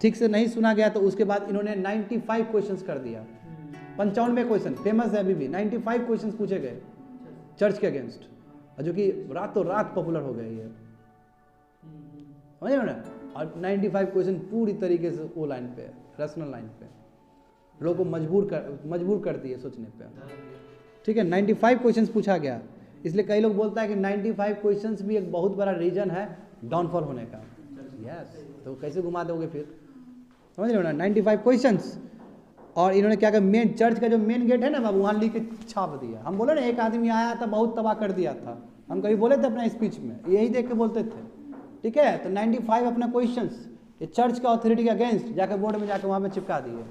ठीक से नहीं सुना गया तो उसके बाद इन्होंने 95 क्वेश्चंस कर दिया, 95 क्वेश्चन, फेमस है अभी भी। 95 क्वेश्चंस पूछे गए चर्च के अगेंस्ट, जो कि रातों रात पॉपुलर हो गए ये, समझ रहे हो ना। और 95 क्वेश्चन पूरी तरीके से वो लाइन पे, रैशनल लाइन पे, लोगों को मजबूर कर दिए सोचने पे, ठीक है। 95 क्वेश्चंस पूछा गया, इसलिए कई लोग बोलता है कि 95 क्वेश्चंस भी एक बहुत बड़ा रीजन है डाउनफॉल होने का। यस, तो कैसे घुमा दोगे फिर, समझ रहे हो ना। 95 क्वेश्चंस, और इन्होंने क्या कहा, मेन चर्च का जो मेन गेट है ना बाबू, वहाँ लिख के छाप दिया। हम बोले ना एक आदमी आया था बहुत तबाह कर दिया था, हम कभी बोले थे अपना स्पीच में, यही देख के बोलते थे, ठीक है। तो 95 अपना क्वेश्चंस ये चर्च का अथॉरिटी के अगेंस्ट जाकर बोर्ड में जाकर वहाँ पे चिपका दिए।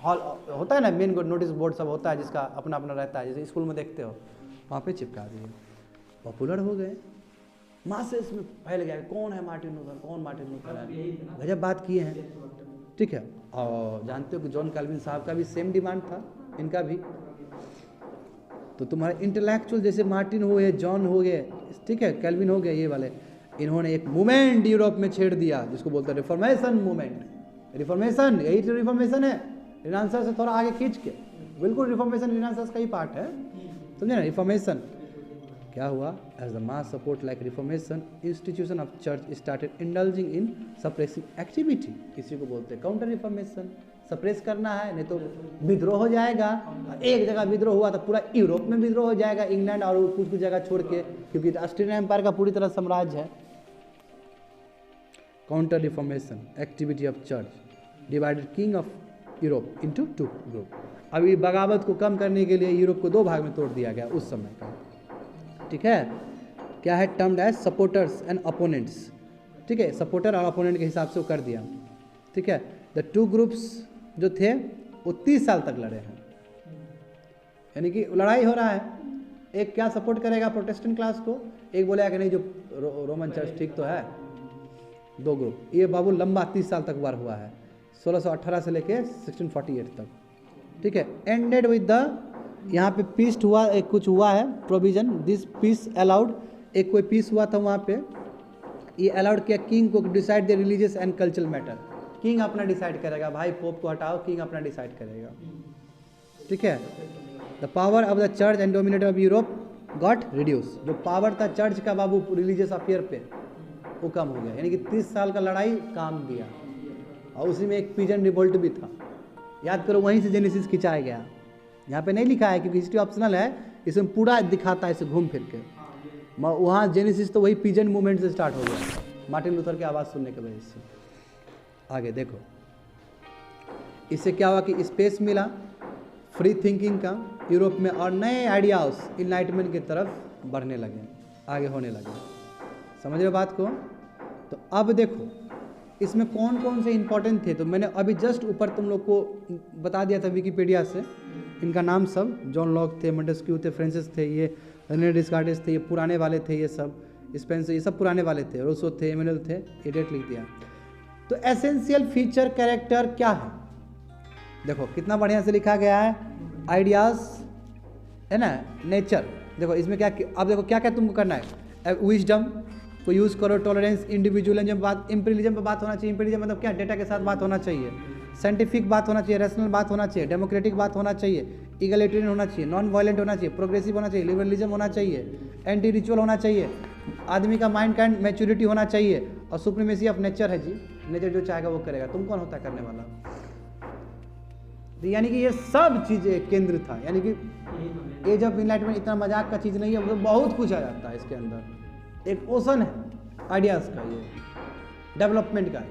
हॉल होता है ना, मेन नोटिस बोर्ड सब होता है जिसका अपना अपना रहता है, जैसे स्कूल में देखते हो, वहाँ पे चिपका दिए। पॉपुलर हो गए, मासेस में फैल गया, कौन है मार्टिन लूथर, कौन मार्टिन लूथर है, गजब बात किए हैं, ठीक है। और जानते हो कि जॉन कैल्विन साहब का भी सेम डिमांड था, इनका भी। तो तुम्हारे इंटेलेक्चुअल जैसे मार्टिन हो गए, जॉन हो गए, ठीक है, कैल्विन हो गए, ये वाले, इन्होंने एक मूवमेंट यूरोप में छेड़ दिया जिसको बोलते हैं रिफॉर्मेशन मूवमेंट। रिफॉर्मेशन, यही तो रिफॉर्मेशन है, रिनांसर से थोड़ा आगे खींच के, बिल्कुल रिफॉर्मेशन रिनांसर का ही पार्ट है, समझे ना। रिफॉर्मेशन क्या हुआ, as the mass support like reformation institution of church started indulging in suppressing activity. इसी को बोलते हैं काउंटर रिफॉर्मेशन। सप्रेस करना है, नहीं तो विद्रोह हो जाएगा। एक जगह विद्रोह हुआ तो पूरा यूरोप में विद्रोह हो जाएगा, इंग्लैंड और कुछ कुछ जगह छोड़ के, क्योंकि ऑस्ट्रियन एम्पायर का पूरी तरह साम्राज्य है। Counter reformation activity of church divided king of Europe into 2 group. अभी बगावत को कम करने के लिए यूरोप को 2 भाग में तोड़ दिया गया उस समय का, ठीक है। क्या है, termed as supporters and opponents, ठीक है। सपोर्टर और अपोनेंट के हिसाब से वो कर दिया, ठीक है। द 2 ग्रुप्स जो थे वो 30 साल तक लड़े हैं, यानी कि लड़ाई हो रहा है। एक क्या सपोर्ट करेगा प्रोटेस्टेंट क्लास को, एक बोलेगा कि नहीं जो रोमन चर्च ठीक तो है। 2 ग्रुप, ये बाबू लंबा 30 साल तक वार हुआ है, 1618 से लेके 1648 तक, ठीक है। एंडेड विद द, यहाँ पे पीस हुआ, एक कुछ हुआ है प्रोविजन, दिस पीस अलाउड, एक कोई पीस हुआ था वहाँ पे, ये अलाउड किया किंग को decide the religious and cultural matter. King अपना डिसाइड करेगा, भाई पोप को हटाओ, किंग अपना डिसाइड करेगा, ठीक है। The power of the church and dominator of Europe got reduce. जो पावर था चर्च का बाबू रिलीजियस अफेयर पे, वो कम हो गया, यानी कि 30 साल का लड़ाई काम दिया। और उसी में एक पिजन रिवोल्ट भी था, याद करो, वहीं से जेनेसिस खिंचाया गया। यहाँ पे नहीं लिखा है क्योंकि हिस्ट्री ऑप्शनल है, इसमें पूरा दिखाता है इसे घूम फिर के। वहाँ जेनेसिस तो वही पिजन मूवमेंट से स्टार्ट हो गया, मार्टिन लूथर की आवाज़ सुनने की वजह से। आगे देखो, इससे क्या हुआ कि स्पेस मिला फ्री थिंकिंग का यूरोप में, और नए आइडियाज इनलाइटमेंट की तरफ बढ़ने लगे, आगे होने लगे। समझ रहे हो बात को? तो अब देखो इसमें कौन कौन से इंपॉर्टेंट थे, तो मैंने अभी जस्ट ऊपर तुम लोग को बता दिया था विकिपीडिया से। इनका नाम सब जॉन लॉक थे, मोंटेस्क्यू थे, फ्रांसिस थे, ये रेने डिस्कार्टिस थे, ये पुराने वाले थे, ये सब स्पेंसर, ये सब पुराने वाले थे, रूसो थे, इमैनुअल थे, ये डेट लिख दिया। तो एसेंशियल फीचर कैरेक्टर क्या है, देखो कितना बढ़िया से लिखा गया है। आइडियाज है ना, नेचर, देखो इसमें क्या, अब देखो क्या क्या तुमको करना है। विजडम को यूज़ करो, टॉलरेंस, इंडिविजुअलिज्म, बात इंपीरियलिज्म पर बात होना चाहिए। इंपीरियलिज्म मतलब क्या, डेटा के साथ बात होना चाहिए, साइंटिफिक बात होना चाहिए, रैशनल बात होना चाहिए, डेमोक्रेटिक बात होना चाहिए, इगलिटेरियन होना चाहिए, नॉन वायलेंट होना चाहिए, प्रोग्रेसिव होना चाहिए, लिबरलिज्म होना चाहिए, एंटी रिचुअल होना चाहिए, आदमी का माइंड काइंड मैच्योरिटी होना चाहिए, और सुप्रीमेसी ऑफ नेचर है जी, नेचर जो चाहेगा वो करेगा। तुम कौन होता है करने वाला? यानी कि ये सब चीज़ें केंद्र था, यानी कि एज ऑफ इनलाइटमेंट इतना मजाक का चीज़ नहीं है, मतलब बहुत कुछ आ जाता है इसके अंदर। एक ओशन है आइडियाज़ का, ये डेवलपमेंट का।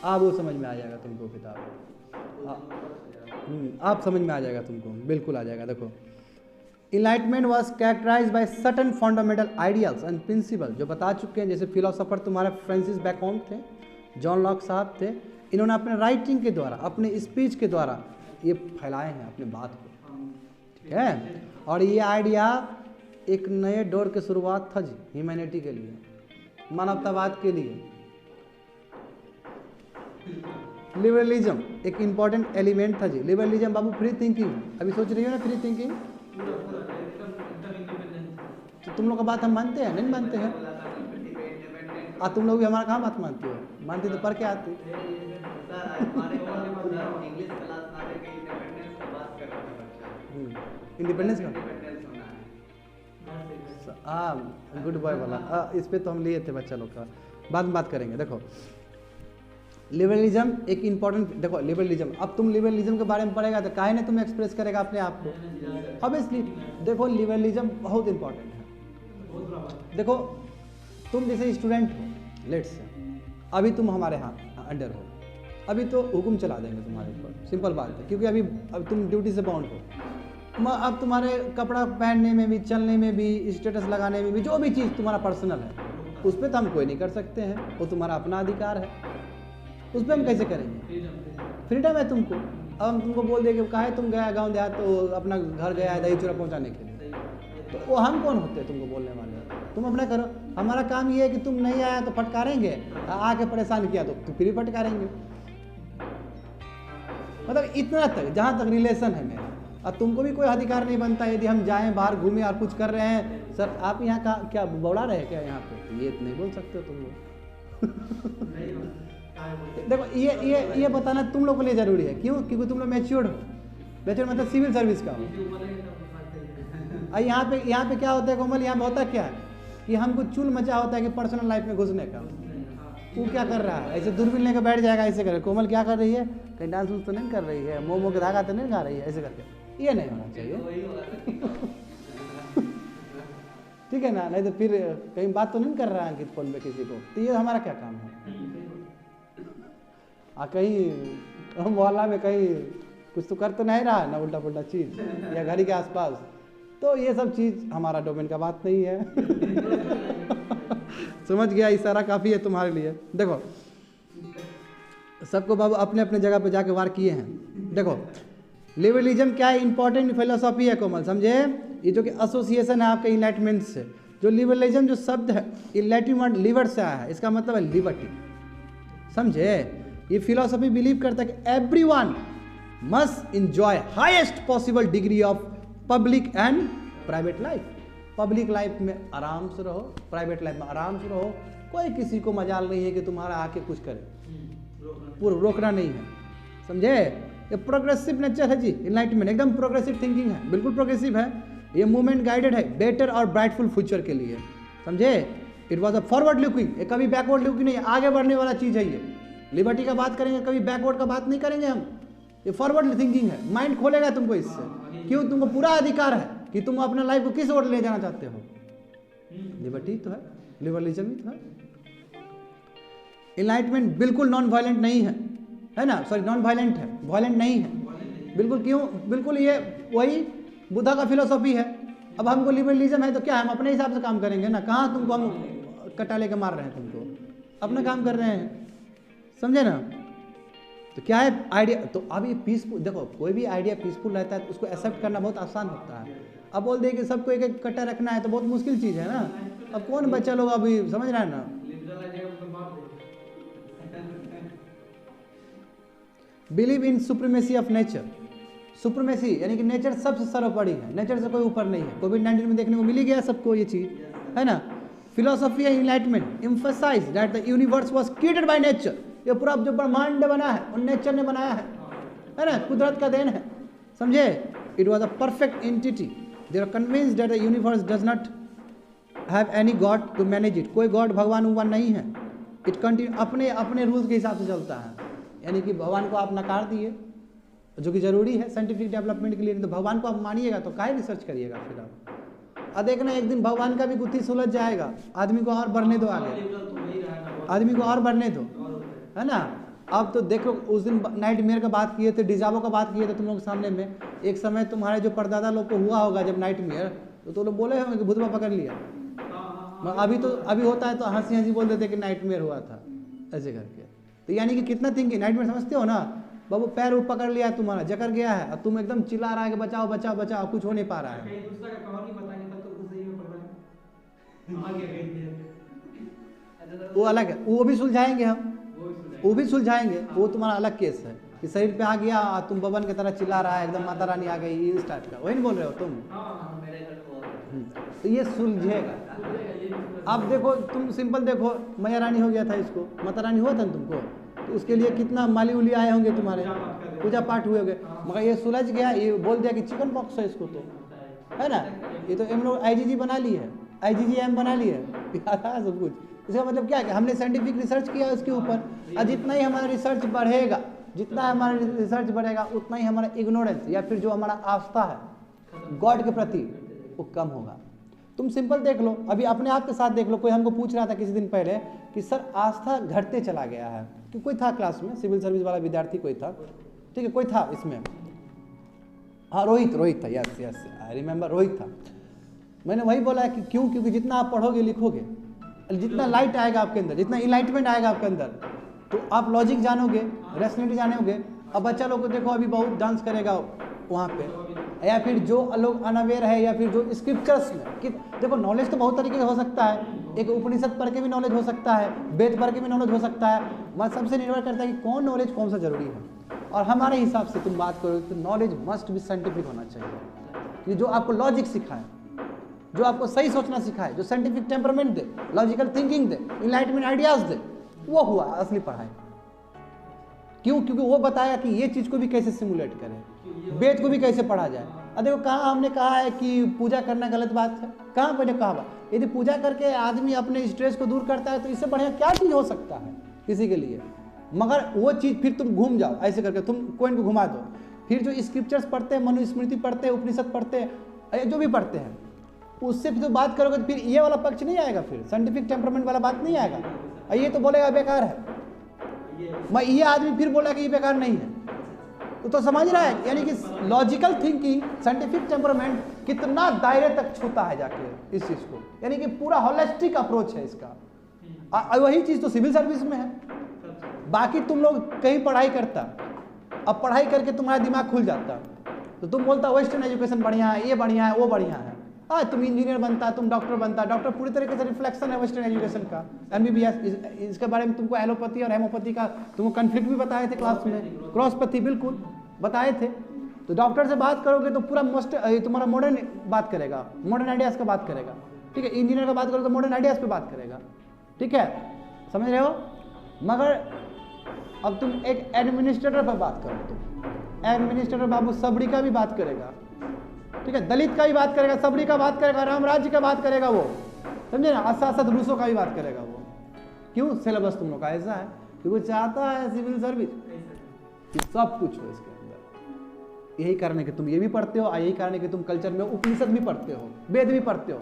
हाँ वो समझ में आ जाएगा तुमको किताब, आप समझ में आ जाएगा तुमको, बिल्कुल आ जाएगा। देखो enlightenment was characterized by certain fundamental ideals and principle, जो बता चुके हैं, जैसे फिलोसोफर तुम्हारा फ्रांसिस बैकन थे, जॉन लॉक साहब थे, इन्होंने अपने राइटिंग के द्वारा, अपने स्पीच के द्वारा ये फैलाए हैं अपने बात को, ठीक है। और ये आइडिया एक नए दौर की शुरुआत था जी ह्यूमैनिटी के लिए, मानवतावाद के लिए। लिबरलिज्म एक इम्पॉर्टेंट एलिमेंट था जी। लिबरलिज्म बाबू फ्री थिंकिंग, अभी सोच रही हो ना फ्री थिंकिंग, तो तुम लोग का बात हम मानते हैं नहीं मानते हैं? तुम लोग भी हमारा कहाँ बात मानती हो? मानती तो पढ़ के आती। इंडिपेंडेंस का गुड बॉय वाला, इस पे तो हम लिए थे बच्चा लोग का, बाद में बात करेंगे। देखो लिबरलिज्म एक इंपॉर्टेंट, देखो लिबरलिज्म, अब तुम लिबरलिज्म के बारे में पढ़ेगा तो काहे ना तुम एक्सप्रेस करेगा अपने आप को, ऑब्वियसली। देखो लिबरलिज्म बहुत इंपॉर्टेंट है। देखो तुम जैसे स्टूडेंट हो, लेट्स से अभी तुम हमारे हाथ अंडर हो, अभी तो हुक्म चला देंगे तुम्हारे ऊपर, सिंपल बात है, क्योंकि अब तुम ड्यूटी से बाउंड हो। अब तुम्हारे कपड़ा पहनने में भी, चलने में भी, स्टेटस लगाने में भी, जो भी चीज़ तुम्हारा पर्सनल है उस पर तो हम कोई नहीं कर सकते हैं, वो तुम्हारा अपना अधिकार है, उस पर हम कैसे करेंगे? फ्रीडम है तुमको। अब हम तुमको बोल देंगे काहे तुम गया गांव देहात, तो अपना घर गया है दही चूड़ा पहुंचाने के लिए, तो वो हम कौन होते हैं तुमको बोलने वाले? तुम अपना करो, हमारा काम ये है कि तुम नहीं आया तो फटकारेंगे, आके परेशान किया तो फिर भी फटकारेंगे। मतलब इतना तक जहाँ तक रिलेशन है मेरा, और तुमको भी कोई अधिकार नहीं बनता यदि हम जाएं बाहर घूमें और कुछ कर रहे हैं, सर आप यहाँ का क्या बौड़ा रहे क्या यहाँ पे, ये नहीं बोल सकते हो तुम लोग। देखो ये बताना तुम लोग के लिए जरूरी है, क्यों? क्योंकि तुम लोग मैच्योर्ड हो। मैच्योर्ड मतलब सिविल सर्विस का हो। यहाँ पे क्या होता है कोमल, यहाँ पे होता क्या है कि हमको चुल मचा होता है कि पर्सनल लाइफ में घुसने का। वो क्या कर रहा है, ऐसे दूरबीन लेकर बैठ जाएगा, ऐसे कर। कोमल क्या कर रही है, कहीं डांस तो नहीं कर रही है, मोमो के धागा तो नहीं खा रही है, ऐसे करके। ये नहीं होना चाहिए, ठीक है ना? नहीं तो फिर कहीं बात तो नहीं कर रहा है अंकित फोन पे किसी को, तो ये हमारा क्या काम है? कहीं मोहल्ला में कहीं कुछ तो कर तो नहीं रहा है ना उल्टा पुल्टा चीज़, या घर के आसपास, तो ये सब चीज़ हमारा डोमेन का बात नहीं है। समझ गया, इशारा काफ़ी है तुम्हारे लिए। देखो सबको बाबू अपने अपने जगह पे जाके वार किए हैं। देखो लिबरलिज्म क्या है, इंपॉर्टेंट फिलोसॉफी है कोमल, समझे? ये जो कि एसोसिएशन है आपके इनलाइटमेंट से। जो लिबरलिज्म जो शब्द है, लैटिन वर्ड लिबर से आया है, इसका मतलब है लिबर्टी, समझे? ये फिलोसॉफी बिलीव करता है कि everyone must enjoy highest possible degree of public and private life. Public life में आराम से रहो, प्राइवेट लाइफ में आराम से रहो, कोई किसी को मजाल नहीं है कि तुम्हारा आके कुछ करे, पूरा रोकना नहीं है, समझे? ये प्रोग्रेसिव नेचर है जी, इनलाइटमेंट एकदम प्रोग्रेसिव थिंकिंग है, बिल्कुल प्रोग्रेसिव है। ये मूवमेंट गाइडेड है बेटर और ब्राइटफुल फ्यूचर के लिए, समझे? It was a forward looking, ये कभी बैकवर्ड लुकिंग नहीं, आगे बढ़ने वाला चीज़ है ये। लिबर्टी का बात करेंगे, कभी बैकवर्ड का बात नहीं करेंगे हम, ये फॉरवर्ड थिंकिंग है। माइंड खोलेगा तुमको इससे, क्यों? तुमको पूरा अधिकार है कि तुम अपने लाइफ को किस ओर ले जाना चाहते हो। लिबर्टी तो है, लिबरलिज्म ही तो है। इनलाइटमेंट बिल्कुल नॉन वायलेंट नहीं है, है ना? सॉरी नॉन वायलेंट है, वायलेंट नहीं है। बिल्कुल क्यों, बिल्कुल ये वही बुद्धा का फिलोसॉफी है। अब हमको लिबरलिज्म है तो क्या हम अपने हिसाब से काम करेंगे ना, कहाँ तुमको हम कटा लेके मार रहे हैं, तुमको अपना काम कर रहे हैं, समझे ना। तो क्या है आइडिया, तो अब ये पीसफुल, देखो कोई भी आइडिया पीसफुल रहता है तो उसको एक्सेप्ट करना बहुत आसान होता है। अब बोल दे कि सबको एक एक कट्टा रखना है तो बहुत मुश्किल चीज़ है ना। अब कौन बच्चा लोग अभी समझ रहा है ना। Believe in supremacy of nature, supremacy यानी कि नेचर सबसे सर्वोपरि है, नेचर से कोई ऊपर नहीं है। कोविड-19 में देखने को मिल ही गया सबको ये चीज़, है ना। Philosophy and enlightenment emphasize that the universe was created by nature, ये पूरा जो ब्रह्मांड बना है वो नेचर ने बनाया है ना, कुदरत का देन है, समझे। It was a perfect entity, they are convinced that the universe does not have any god to manage it, कोई गॉड भगवान उगवान नहीं है। इट कंटिन्यू अपने अपने रूल्स के हिसाब से चलता है, यानी कि भगवान को आप नकार दिए जो कि ज़रूरी है साइंटिफिक डेवलपमेंट के लिए, तो भगवान को आप मानिएगा तो काहे रिसर्च करिएगा फिर आप। देखना एक दिन भगवान का भी गुत्थी सुलझ जाएगा, आदमी को और बढ़ने दो आगे, आदमी को और बढ़ने दो, है ना। अब तो देखो उस दिन नाइटमेयर का बात किए थे, डिजाबो का बात किए थे तुम लोग के सामने में। एक समय तुम्हारे जो परदादा लोग को हुआ होगा जब नाइटमेयर, तो लोग बोले होंगे कि भूतवा पकड़ लिया। अभी तो अभी होता है तो हंसी हंसी बोल देते कि नाइटमेयर हुआ था ऐसे करके। तो यानी कि कितना थिंकिंग, नाइटमेयर समझते हो ना, बाबू पैर पकड़ लिया है तुम्हारा, जकड़ गया है, और तुम एकदम चिल्ला रहा है कि बचाओ बचाओ बचाओ, कुछ हो नहीं पा रहा है। वो अलग है, वो भी सुलझाएंगे हम, वो भी सुलझाएंगे, वो तुम्हारा अलग केस है कि शरीर पे आ गया, तुम बबन की तरह चिल्ला रहा है एकदम, माता रानी आ गई इस टाइप का, वही नहीं बोल रहे हो तुम। तो ये सुलझेगा। अब देखो तुम सिंपल देखो, मैया रानी हो गया था इसको, माता रानी हुआ था तुमको, तो उसके लिए कितना माली उली आए होंगे तुम्हारे, पूजा पाठ हुए होंगे, मगर ये सुलझ गया, ये बोल दिया कि चिकन पॉक्स है इसको, तो है ना। ये तो हम लोग IgG बना ली है, IgGM बना ली है, सब कुछ। इसका मतलब क्या है कि हमने साइंटिफिक रिसर्च किया उसके ऊपर, और जितना ही हमारा रिसर्च बढ़ेगा, जितना हमारा रिसर्च बढ़ेगा उतना ही हमारा इग्नोरेंस या फिर जो हमारा आस्था है गॉड के प्रति वो कम होगा। तुम सिंपल देख लो, अभी अपने आप के साथ देख लो। कोई हमको पूछ रहा था किसी दिन पहले कि सर आस्था घटते चला गया है, कि कोई था क्लास में सिविल सर्विस वाला विद्यार्थी कोई था, ठीक है, कोई था इसमें, हाँ रोहित था, yes yes I remember, Rohit था। मैंने वही बोला कि क्यों, क्योंकि जितना आप पढ़ोगे लिखोगे, जितना लाइट आएगा आपके अंदर, जितना इनलाइटमेंट आएगा आपके अंदर, तो आप लॉजिक जानोगे, रैशनैलिटी जानोगे। अब बच्चा लोग को देखो अभी बहुत डांस करेगा वहाँ पे, या फिर जो लोग अनअवेयर है, या फिर जो स्क्रिप्चर्स में कि देखो नॉलेज तो बहुत तरीके से हो सकता है, एक उपनिषद पढ़ के भी नॉलेज हो सकता है, वेद पढ़ के भी नॉलेज हो सकता है, बस सबसे निर्भर करता है कि कौन नॉलेज कौन सा जरूरी है। और हमारे हिसाब से तुम बात करो तो नॉलेज मस्ट भी साइंटिफिक होना चाहिए, कि जो आपको लॉजिक सिखाए, जो आपको सही सोचना सिखाए, जो साइंटिफिक टेम्परामेंट दे, लॉजिकल थिंकिंग दे, इनलाइटमेंट आइडियाज दे, वो हुआ असली पढ़ाई। क्यों, क्योंकि वो बताया कि ये चीज़ को भी कैसे सिमुलेट करें, वेद को भी कैसे पढ़ा जाए। अब देखो कहाँ हमने कहा है कि पूजा करना गलत बात है, कहाँ मैंने कहा, यदि पूजा करके आदमी अपने स्ट्रेस को दूर करता है तो इससे बढ़िया क्या चीज़ हो सकता है किसी के लिए। मगर वो चीज़ फिर तुम घूम जाओ ऐसे करके, तुम कोइन को घुमा दो, फिर जो स्क्रिप्चर्स पढ़ते हैं, मनुस्मृति पढ़ते हैं, उपनिषद पढ़ते हैं, जो भी पढ़ते हैं, उससे फिर तो बात करोगे तो फिर ये वाला पक्ष नहीं आएगा, फिर साइंटिफिक टेम्परामेंट वाला बात नहीं आएगा, और ये तो बोलेगा बेकार है, मैं ये आदमी फिर बोला कि ये बेकार नहीं है। तो समझ रहा है, यानी कि लॉजिकल थिंकिंग, साइंटिफिक टेम्परामेंट कितना दायरे तक छूता है जाके इस चीज़ को, यानी कि पूरा होलिस्टिक अप्रोच है इसका। वही चीज़ तो सिविल सर्विस में है। बाकी तुम लोग कहीं पढ़ाई करता, अब पढ़ाई करके तुम्हारा दिमाग खुल जाता, तो तुम बोलता वेस्टर्न एजुकेशन बढ़िया है, ये बढ़िया है, वो बढ़िया है, तुम इंजीनियर बनता, तुम डॉक्टर बनता। डॉक्टर पूरी तरीके से रिफ्लेक्शन है वेस्टर्न एजुकेशन का। MBBS इसके बारे में तुमको एलोपैथी और हेमोपैथी का तुमको कन्फ्लिक्ट भी बताए थे क्लास में, क्रॉसपैथी बिल्कुल बताए थे। तो डॉक्टर से बात करोगे तो पूरा तुम्हारा मॉडर्न बात करेगा, मॉडर्न आइडियाज़ का बात करेगा, ठीक है। इंजीनियर का बात करोगे तो मॉडर्न आइडियाज़ पे बात करेगा, ठीक है, समझ रहे हो। मगर अब तुम एक एडमिनिस्ट्रेटर पर बात करो, तुम एडमिनिस्ट्रेटर बाबू सबरी का भी बात करेगा, ठीक है, दलित का भी बात करेगा, सबरी का बात करेगा, राम राज्य का बात करेगा, वो समझे ना, साथ रूसों का भी बात करेगा वो। क्यों, सिलेबस तुम लोग का ऐसा है कि वो चाहता है सिविल सर्विस कि सब कुछ हो इसके अंदर। यही कारण है कि तुम ये भी पढ़ते हो, और यही कारण है कि तुम कल्चर में उपनिषद भी पढ़ते हो, वेद भी पढ़ते हो,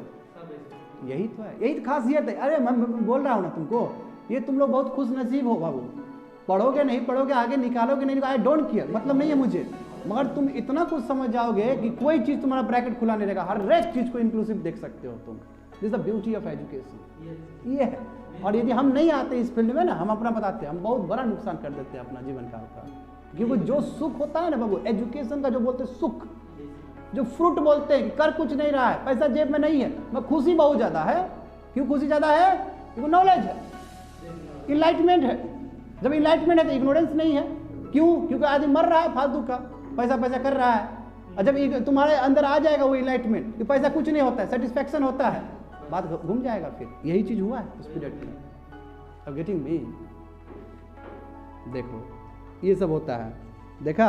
यही तो है, यही तो खासियत है। अरे मैं बोल रहा हूँ ना तुमको, ये तुम लोग बहुत खुश नसीब हो बाबू। पढ़ोगे नहीं पढ़ोगे, आगे निकालोगे नहीं, आई डोंट केयर, मतलब नहीं है मुझे, मगर तुम इतना कुछ समझ जाओगे कि कोई चीज तुम्हारा ब्रैकेट खुला नहीं रहेगा, हर एक चीज को इंक्लूसिव देख सकते हो तुम। This the beauty of education, ये है। और यदि हम नहीं आते इस फील्ड में ना, हम अपना बताते हैं, हम बहुत बड़ा नुकसान कर देते हैं अपना जीवन काल का। क्योंकि जो सुख होता है ना बाबू, एजुकेशन का जो बोलते हैं सुख, जो फ्रूट बोलते हैं कि कर कुछ नहीं रहा है, पैसा जेब में नहीं है, मगर खुशी बहुत ज्यादा है। क्यों खुशी ज्यादा है? क्योंकि नॉलेज है, इनलाइटमेंट है। जब इनलाइटमेंट है तो इग्नोरेंस नहीं है। क्यों? क्योंकि आदमी मर रहा है फालतू का, पैसा पैसा कर रहा है। और जब तुम्हारे अंदर आ जाएगा वो इनलाइटमेंट कि पैसा कुछ नहीं होता है, सेटिस्फैक्शन होता है, बात घूम जाएगा। फिर यही चीज हुआ है उस पीरियड में। अब गेटिंग मी, देखो ये सब होता है, देखा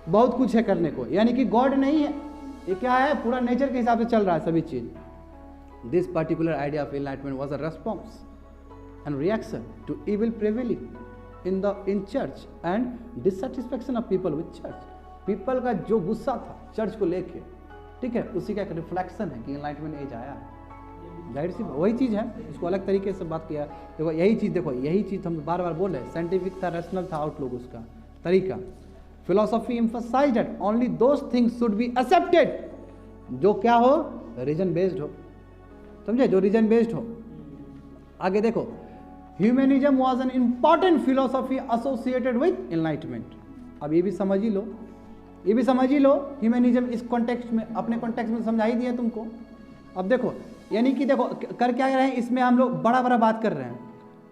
बहुत कुछ है करने को। यानी कि गॉड नहीं है, ये क्या है, पूरा नेचर के हिसाब से चल रहा है सभी चीज। This particular idea of enlightenment was a response and reaction to evil prevailing in church and dissatisfaction of people with church. People का जो गुस्सा था चर्च को लेके, ठीक है, उसी का एक रिफ्लेक्शन है कि एनलाइटमेंट एज आया है। जाहिर सी वही चीज़ है, इसको अलग तरीके से बात किया। देखो यही चीज़, देखो यही चीज़ हम बार बार बोल रहे हैं, साइंटिफिक था, रैशनल था आउटलुक उसका तरीका। Philosophy emphasized that only those things should be accepted जो क्या हो, रीजन बेस्ड हो, समझे, जो रीजन बेस्ड हो। आगे देखो, humanism was an important philosophy associated with enlightenment. अब ये भी समझ ही लो, ये भी समझ ही लो, ह्यूमनिज्म इस कॉन्टेक्स्ट में, अपने कॉन्टेक्स्ट में समझा ही दिया तुमको। अब देखो, यानी कि देखो कर क्या रहे हैं इसमें, हम लोग बड़ा बड़ा बात कर रहे हैं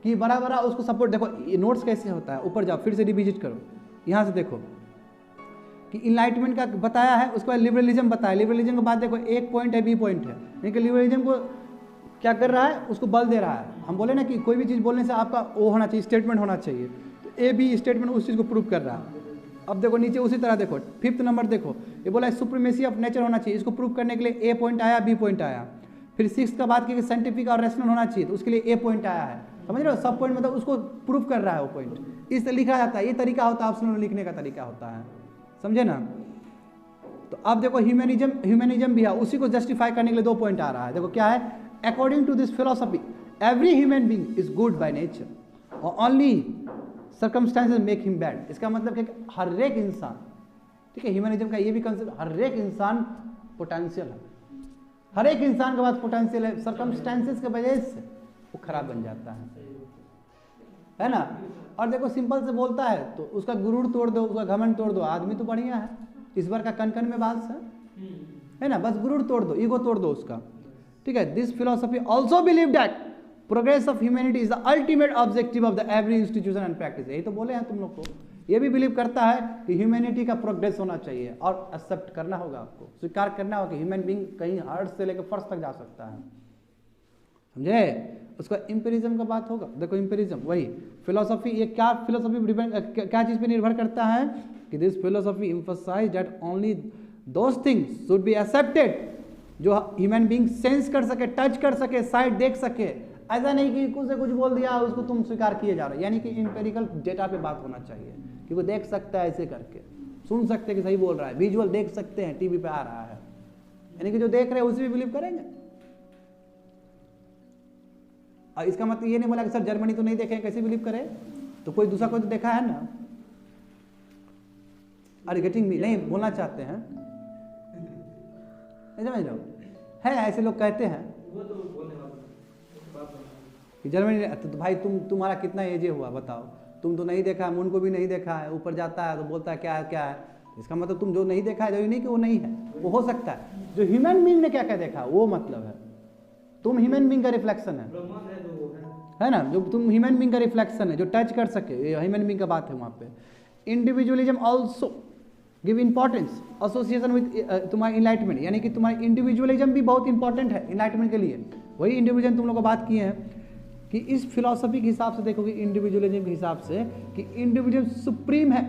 कि बड़ा बड़ा उसको सपोर्ट। देखो ये नोट्स कैसे होता है, ऊपर जाओ फिर से रिविजिट करो, यहाँ से देखो कि इनलाइटमेंट का बताया है, उसके बाद लिबरलिज्म बताया। लिबरलिज्म के बाद देखो एक पॉइंट है, बी पॉइंट है, यानी कि लिबरलिज्म को क्या कर रहा है, उसको बल दे रहा है। हम बोले ना कि कोई भी चीज़ बोलने से आपका वो होना चाहिए, स्टेटमेंट होना चाहिए, तो ए बी स्टेटमेंट उस चीज़ को प्रूव कर रहा है। अब देखो नीचे उसी तरह देखो, 5th नंबर देखो, ये बोला सुप्रीमेसी ऑफ नेचर होना चाहिए, इसको प्रूव करने के लिए ए पॉइंट आया, बी पॉइंट आया। फिर 6th का बात की साइंटिफिक और रैशनल होना चाहिए, तो उसके लिए ए पॉइंट आया है। समझ रहे हो, सब पॉइंट मतलब उसको प्रूव कर रहा है वो पॉइंट, इस लिखा जाता है। ये तरीका होता है ऑप्शनल लिखने का तरीका होता है, समझे ना। तो अब देखो ह्यूमनिज्म भी है, उसी को जस्टिफाई करने के लिए 2 पॉइंट आ रहा है। देखो क्या है, according to this philosophy every human being is good by nature और only circumstances make him bad. इसका मतलब कि हर एक इंसान, ठीक है, ह्यूमनिज्म का ये भी कंसेप्ट, हर एक इंसान पोटेंशियल है, हर एक इंसान के पास पोटेंशियल है, सर्कमस्टेंसेस के वजह से वो खराब बन जाता है ना। और देखो सिंपल से बोलता है तो उसका गुरूर तोड़ दो, उसका घमंड तोड़ दो, आदमी तो बढ़िया है, इस बार का कन कन में बात है ना, बस गुरूर तोड़ दो, ईगो तोड़ दो उसका, ठीक है। This philosophy also believe that progress of humanity is the ultimate objective of the every institution and practice. यही तो बोले हैं तुम लोग को, ये भी बिलीव करता है कि ह्यूमैनिटी का प्रोग्रेस होना चाहिए और एक्सेप्ट करना होगा, आपको स्वीकार करना होगा कि ह्यूमन बीइंग कहीं अर्थ से लेकर फर्श तक जा सकता है, समझे। उसका एम्पिरिज्म का बात होगा। देखो एम्पिरिज्म वही फिलोसफी, ये क्या फिलोसफी क्या चीज़ पे निर्भर करता है कि this philosophy emphasize that only those things should be accepted जो ह्यूमन बीइंग सेंस कर सके, टच कर सके, साइड देख सके। ऐसा नहीं कि कुछ से कुछ बोल दिया उसको तुम स्वीकार किए जा रहे, यानी कि इंपेरिकल डेटा पे बात होना चाहिए कि वो देख सकता है, ऐसे करके सुन सकते हैं कि सही बोल रहा है, विजुअल देख सकते हैं, टीवी पे आ रहा है, यानी कि जो देख रहे हैं उसी भी बिलीव करेंगे। और इसका मतलब ये नहीं बोला कि सर जर्मनी तो नहीं देखे, कैसे बिलीव करे, तो कोई दूसरा कोई तो देखा है ना। अरे गेटिंग मी नहीं बोलना चाहते हैं, समझ लो, है ऐसे लोग कहते हैं कि जर्मनी, तो भाई तुम्हारा कितना एजे हुआ बताओ, तुम तो नहीं देखा है, मून को भी नहीं देखा है, ऊपर जाता है तो बोलता है क्या है क्या है। इसका मतलब तुम जो नहीं देखा है, जो नहीं कि वो नहीं है, वो हो सकता है। जो ह्यूमन बीइंग ने क्या क्या देखा वो मतलब है, तुम ह्यूमन बीइंग का रिफ्लेक्शन है ना, जो तुम ह्यूमन बीइंग का रिफ्लेक्शन है, जो टच कर सके, ह्यूमन बीइंग का बात है वहाँ पे। Individualism also give importance association with तुम्हारा इनलाइटमेंट, यानी कि तुम्हारा इंडिविजुअलिज्म भी बहुत इंपॉर्टेंट है इनलाइटमेंट के लिए। वही इंडिविजुअलिज्म तुम लोग को बात किए हैं कि इस फिलॉसफी के हिसाब से देखोगे, इंडिविजुअलिज्म के हिसाब से कि इंडिविजुअल सुप्रीम है,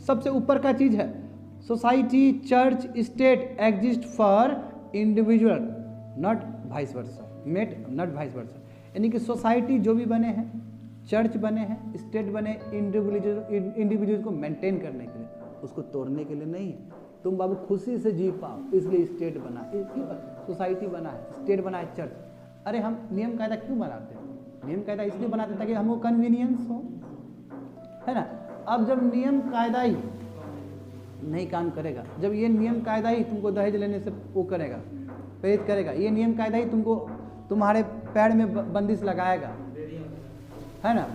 सबसे ऊपर का चीज़ है। Society, church, state exist for individual, not vice versa, not vice versa. यानी कि सोसाइटी जो भी बने हैं, चर्च बने हैं, स्टेट बने इंडिविजुअल को मेंटेन करने के लिए, उसको तोड़ने के लिए नहीं है। तुम बाबू खुशी से जी पाओ, इसलिए स्टेट बना, सोसाइटी बना है, स्टेट बना है, चर्च। अरे हम नियम कायदा क्यों बनाते हैं? नियम कायदा इसलिए बनाते हैं ताकि हमको कन्वीनियंस हो, है ना। अब जब नियम कायदा ही नहीं काम करेगा। जब ये नियम कायदा ही तुमको दहेज लेने से वो करेगा, प्रेरित करेगा, ये नियम कायदा ही तुमको तुम्हारे पैर में बंदिश लगाएगा, है ना।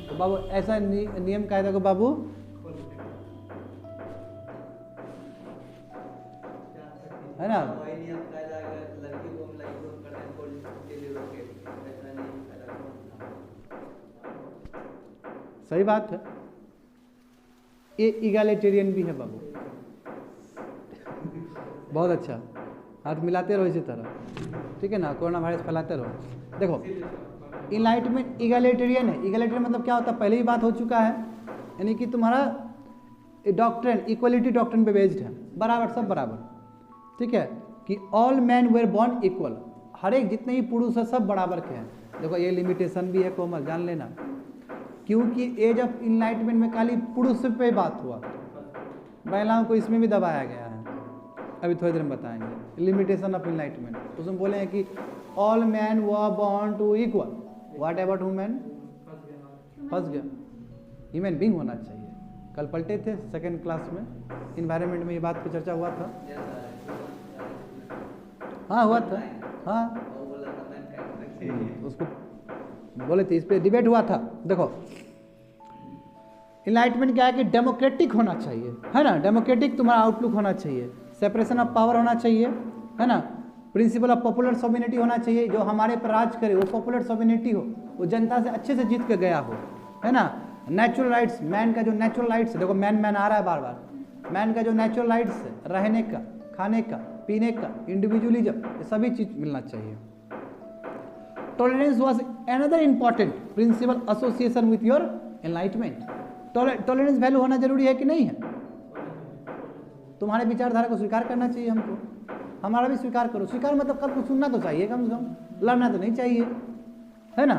तो बाबू ऐसा नियम कायदा को बाबू है ना, सही बात है। ये इगैलिटेरियन भी है बाबू, बहुत अच्छा, हाथ मिलाते रहो इसी तरह, ठीक है ना, कोरोना वायरस फैलाते रहो। देखो इनलाइटमेंट इगैलिटेरियन है। इगैलिटेरियन मतलब क्या होता है, पहले ही बात हो चुका है, यानी कि तुम्हारा डॉक्ट्रिन इक्वलिटी डॉक्ट्रिन पे बेस्ड है, बराबर सब बराबर, ठीक है, कि all man were born equal, हर एक जितने ही पुरुष है सब बराबर के हैं। देखो ये लिमिटेशन भी है कोमल, जान लेना, क्योंकि एज ऑफ इनलाइटमेंट में खाली पुरुष पे बात हुआ, महिलाओं को इसमें भी दबाया गया है। अभी थोड़ी देर में बताएंगे लिमिटेशन ऑफ इनलाइटमेंट। उसमें बोले हैं कि all man were born to equal, what about women, फंस गया, ह्यूमन बीइंग होना चाहिए। कल पलटे थे सेकेंड क्लास में, इन्वायरमेंट में ये बात पर चर्चा हुआ था। हाँ हुआ था, हाँ उसको बोले थे, इस पर डिबेट हुआ था। देखो इनलाइटमेंट क्या है कि डेमोक्रेटिक होना चाहिए, है ना, डेमोक्रेटिक तुम्हारा आउटलुक होना चाहिए, सेपरेशन ऑफ पावर होना चाहिए, है ना, प्रिंसिपल ऑफ पॉपुलर सोविनिटी होना चाहिए, जो हमारे पर राज करे वो पॉपुलर सोविनिटी हो, वो जनता से अच्छे से जीत के गया हो, है ना। नेचुरल राइट्स, मैन का जो नेचुरल राइट्स, देखो मैन आ रहा है बार बार, मैन का जो नेचुरल राइट्स है, रहने का, खाने का, पीने का, इंडिविजुअलिज्म, ये सभी चीज मिलना चाहिए। Tolerance was another important principle association with your enlightenment. Tolerance value होना जरूरी है कि नहीं है? तुम्हारे विचारधारा को स्वीकार करना चाहिए हमको, हमारा भी स्वीकार करो। स्वीकार मतलब कल कुछ सुनना तो चाहिए, कम से कम लड़ना तो नहीं चाहिए, है ना।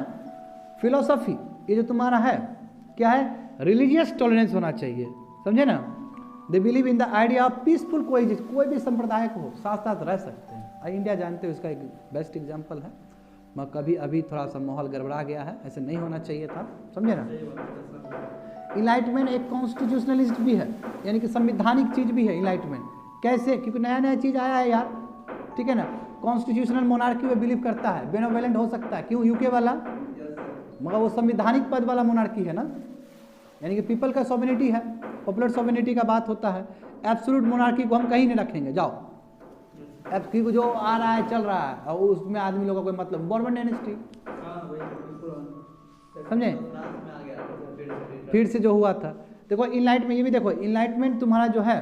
फिलोसफी ये जो तुम्हारा है क्या है, रिलीजियस टॉलरेंस होना चाहिए, समझे ना। They believe in the idea of peaceful coexist, कोई भी संप्रदाय को साथ साथ रह सकते हैं। इंडिया जानते हो इसका एक बेस्ट एग्जाम्पल है, मगर कभी अभी थोड़ा सा माहौल गड़बड़ा गया है, ऐसे नहीं होना चाहिए था, समझे ना। इनलाइटमेंट एक कॉन्स्टिट्यूशनलिस्ट भी है, यानी कि संवैधानिक चीज भी है इनलाइटमेंट। कैसे? क्योंकि नया नया चीज आया है यार, ठीक है ना। कॉन्स्टिट्यूशनल मोनार्की में बिलीव करता है, बेनोवेलेंट हो सकता है, क्यों, यूके वाला, मगर वो संवैधानिक पद वाला मोनार्की है ना, यानी कि पीपल का सोवेनिटी है, पॉपुलर सोवेनिटी का बात होता है। एब्सोल्यूट मोनार्की को हम कहीं नहीं रखेंगे, जाओ एब्सोल्यूट को जो आ रहा है चल रहा है, और उसमें आदमी लोगों का कोई मतलब, बॉर्बन डायनेस्टी, समझे, फिर से जो हुआ था। देखो इनलाइटमेंट, ये भी देखो इनलाइटमेंट तुम्हारा जो है,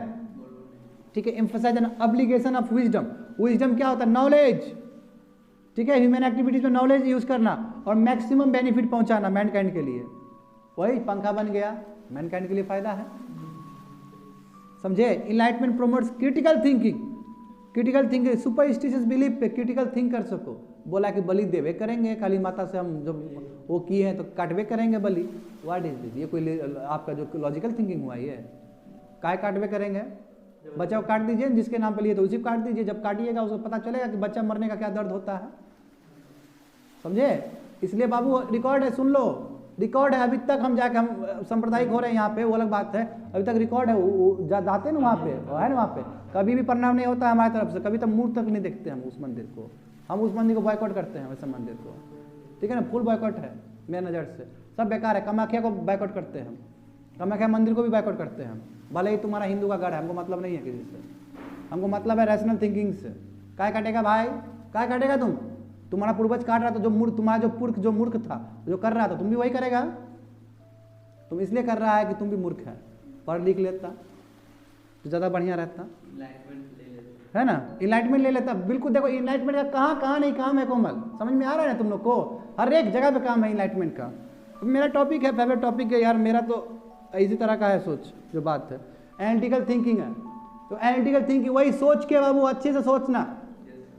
ठीक है, emphasize an obligation of wisdom. Wisdom क्या होता है, नॉलेज, ठीक है, ह्यूमन एक्टिविटीज में नॉलेज यूज करना और मैक्सिमम बेनिफिट पहुंचाना मैनकाइंड के लिए। वही पंखा बन गया, मैनकाइंड के लिए फायदा है, समझे। Enlightenment promotes critical thinking, critical thinking, superstitious belief पे क्रिटिकल थिंक कर सको। बोला कि बलि देवे करेंगे, काली माता से हम जब वो किए हैं तो काटवे करेंगे बलि, व्हाट इज दिस, ये कोई आपका जो लॉजिकल थिंकिंग हुआ ये, काय काटवे करेंगे, बच्चा को काट दीजिए, जिसके नाम पे लिए तो उसी को काट दीजिए, जब काटिएगा उसको पता चलेगा कि बच्चा मरने का क्या दर्द होता है, समझे। इसलिए बाबू रिकॉर्ड है, सुन लो, रिकॉर्ड है, अभी तक हम जाके हम सांप्रदायिक हो रहे हैं यहाँ पे, वो अलग बात है, अभी तक रिकॉर्ड है, वो जाते हैं ना वहाँ पे, है ना, वहाँ पे कभी भी प्रणाम नहीं होता है हमारी तरफ से, कभी तक मुंह तक नहीं देखते हम उस मंदिर को, हम उस मंदिर को बॉयकॉट करते हैं, वैसे मंदिर को, ठीक है ना, फुल बॉयकॉट है मेरे नज़र से, सब बेकार है। कामाख्या को बॉयकॉट करते हैं हम, कामाख्या मंदिर को भी बॉयकॉट करते हैं हम, भले ही तुम्हारा हिंदू का गढ़ है, हमको मतलब नहीं है किसी से, हमको मतलब है रैशनल थिंकिंग से। काय काटेगा भाई, काय काटेगा तुम्हारा पूर्वज काट रहा था, जो मूर्ख, तुम्हारा जो पुरख जो मूर्ख था, जो कर रहा था, तुम भी वही करेगा। तुम इसलिए कर रहा है कि तुम भी मूर्ख है, पढ़ लिख लेता तो ज़्यादा बढ़िया रहता, है ना, इनलाइटमेंट ले लेता। बिल्कुल, देखो इनलाइटमेंट का कहाँ नहीं काम है कोमल, समझ में आ रहा है ना तुम लोग को, हर एक जगह पे काम है इनलाइटमेंट का। तो मेरा टॉपिक है, फेवरेट टॉपिक है यार मेरा, तो इसी तरह का है सोच, जो बात है एनालिटिकल थिंकिंग है। तो एनालिटिकल थिंकिंग वही सोच के बाबू अच्छे से सोचना,